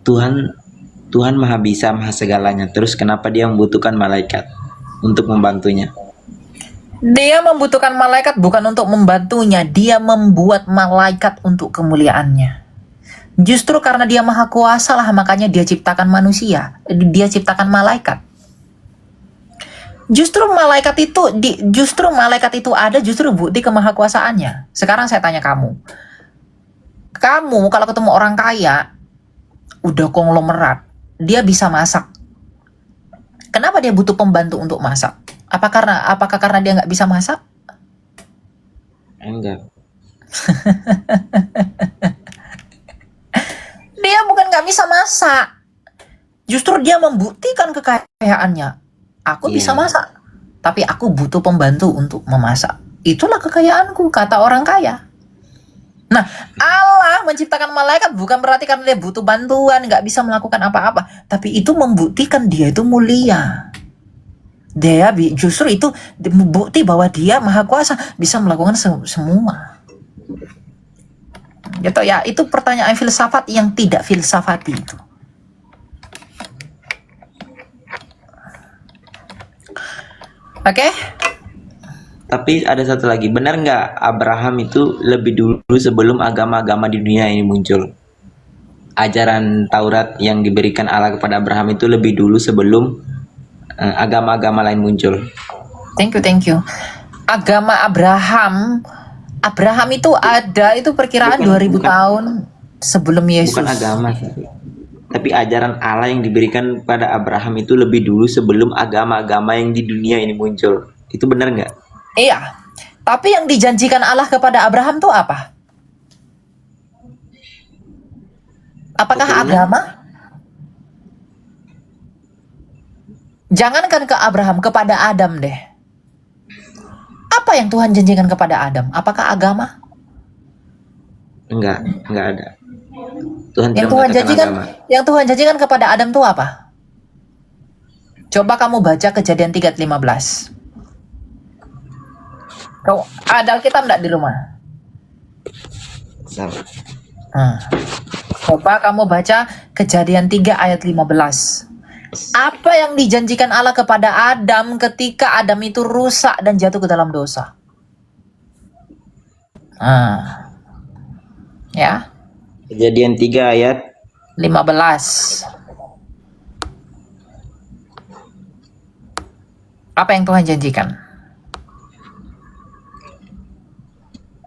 S11: Tuhan maha bisa, maha segalanya. Terus kenapa dia membutuhkan malaikat untuk membantunya?
S2: Dia membutuhkan malaikat bukan untuk membantunya. Dia membuat malaikat untuk kemuliaannya. Justru karena dia maha kuasa lah makanya dia ciptakan manusia. Dia ciptakan malaikat. Justru malaikat itu ada justru bukti kemahakuasaannya. Sekarang saya tanya kamu. Kamu kalau ketemu orang kaya udah konglomerat, dia bisa masak. Kenapa dia butuh pembantu untuk masak? Apakah karena dia nggak bisa masak?
S11: Enggak.
S2: Dia bukan nggak bisa masak. Justru dia membuktikan kekayaannya. Aku bisa masak, tapi aku butuh pembantu untuk memasak. Itulah kekayaanku, kata orang kaya. Nah, Allah menciptakan malaikat bukan berarti karena dia butuh bantuan, nggak bisa melakukan apa-apa. Tapi itu membuktikan dia itu mulia. Dia justru itu bukti bahwa dia maha kuasa, bisa melakukan semua. Gitu ya, itu pertanyaan filsafat yang tidak filsafati itu. Oke?
S11: Tapi ada satu lagi, benar nggak Abraham itu lebih dulu sebelum agama-agama di dunia ini muncul? Ajaran Taurat yang diberikan Allah kepada Abraham itu lebih dulu sebelum agama-agama lain muncul.
S2: Thank you. Agama Abraham itu ada, itu perkiraan 2000 tahun sebelum Yesus.
S11: Bukan agama, tapi ajaran Allah yang diberikan pada Abraham itu lebih dulu sebelum agama-agama yang di dunia ini muncul. Itu benar nggak?
S2: Iya, tapi yang dijanjikan Allah kepada Abraham itu apa? Apakah agama? Jangankan ke Abraham, kepada Adam deh. Apa yang Tuhan janjikan kepada Adam? Apakah agama?
S11: Enggak ada. Tuhan
S2: Yang
S11: tidak
S2: Tuhan
S11: mengatakan
S2: janjikan,
S11: agama.
S2: yang Tuhan janjikan kepada Adam itu apa? Coba kamu baca Kejadian 3:15. Kau ada Alkitab enggak di rumah?
S11: Salah.
S2: Coba kamu baca Kejadian 3 ayat 15. Apa yang dijanjikan Allah kepada Adam ketika Adam itu rusak dan jatuh ke dalam dosa? Ya.
S11: Kejadian 3 ayat
S2: 15. Apa yang Tuhan janjikan?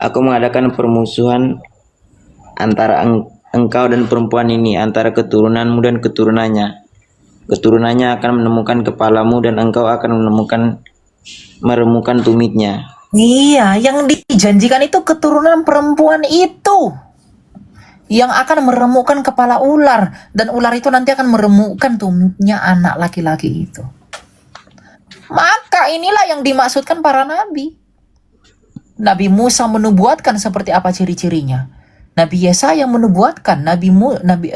S11: Aku mengadakan permusuhan antara engkau dan perempuan ini, antara keturunanmu dan keturunannya. Keturunannya akan menemukan kepalamu dan engkau akan meremukkan tumitnya.
S2: Iya, yang dijanjikan itu keturunan perempuan itu yang akan meremukkan kepala ular, dan ular itu nanti akan meremukkan tumitnya anak laki-laki itu. Maka inilah yang dimaksudkan para nabi. Nabi Musa menubuatkan seperti apa ciri-cirinya. Nabi Yesaya menubuatkan, Nabi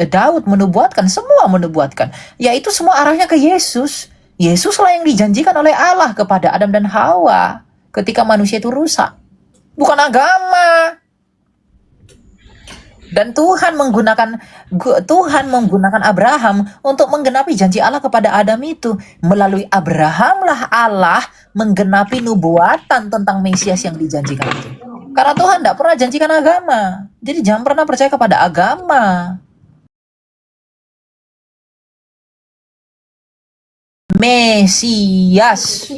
S2: Daud menubuatkan, semua menubuatkan. Yaitu semua arahnya ke Yesus. Yesuslah yang dijanjikan oleh Allah kepada Adam dan Hawa ketika manusia itu rusak. Bukan agama. Dan Tuhan menggunakan Abraham untuk menggenapi janji Allah kepada Adam itu. Melalui Abrahamlah Allah menggenapi nubuatan tentang Mesias yang dijanjikan itu. Karena Tuhan tidak pernah janjikan agama. Jadi jangan pernah percaya kepada agama. Mesias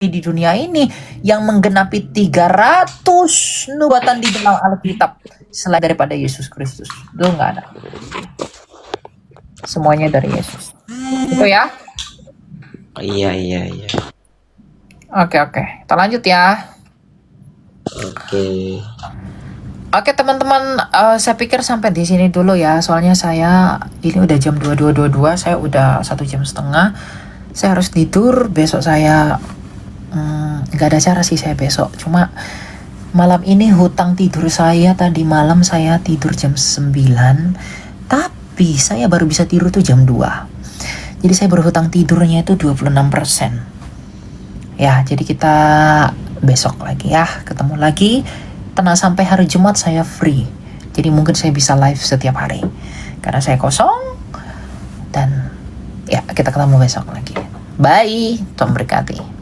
S2: di dunia ini yang menggenapi 300 nubuatan di dalam Alkitab selain daripada Yesus Kristus. Itu nggak ada. Semuanya dari Yesus. Itu ya.
S11: Iya.
S2: Oke. Kita lanjut ya. Oke teman-teman, saya pikir sampai di sini dulu ya. Soalnya ini udah jam 22.22, saya udah 1,5 jam. Saya harus tidur. Besok saya nggak ada cara sih saya besok. Cuma malam ini hutang tidur saya, tadi malam saya tidur jam 9, tapi saya baru bisa tidur tuh jam 2. Jadi saya berhutang tidurnya itu 26%. Ya, jadi kita besok lagi ya, ketemu lagi. Tenang, sampai hari Jumat saya free. Jadi mungkin saya bisa live setiap hari. Karena saya kosong. Dan ya, kita ketemu besok lagi. Bye, Tuhan berkati.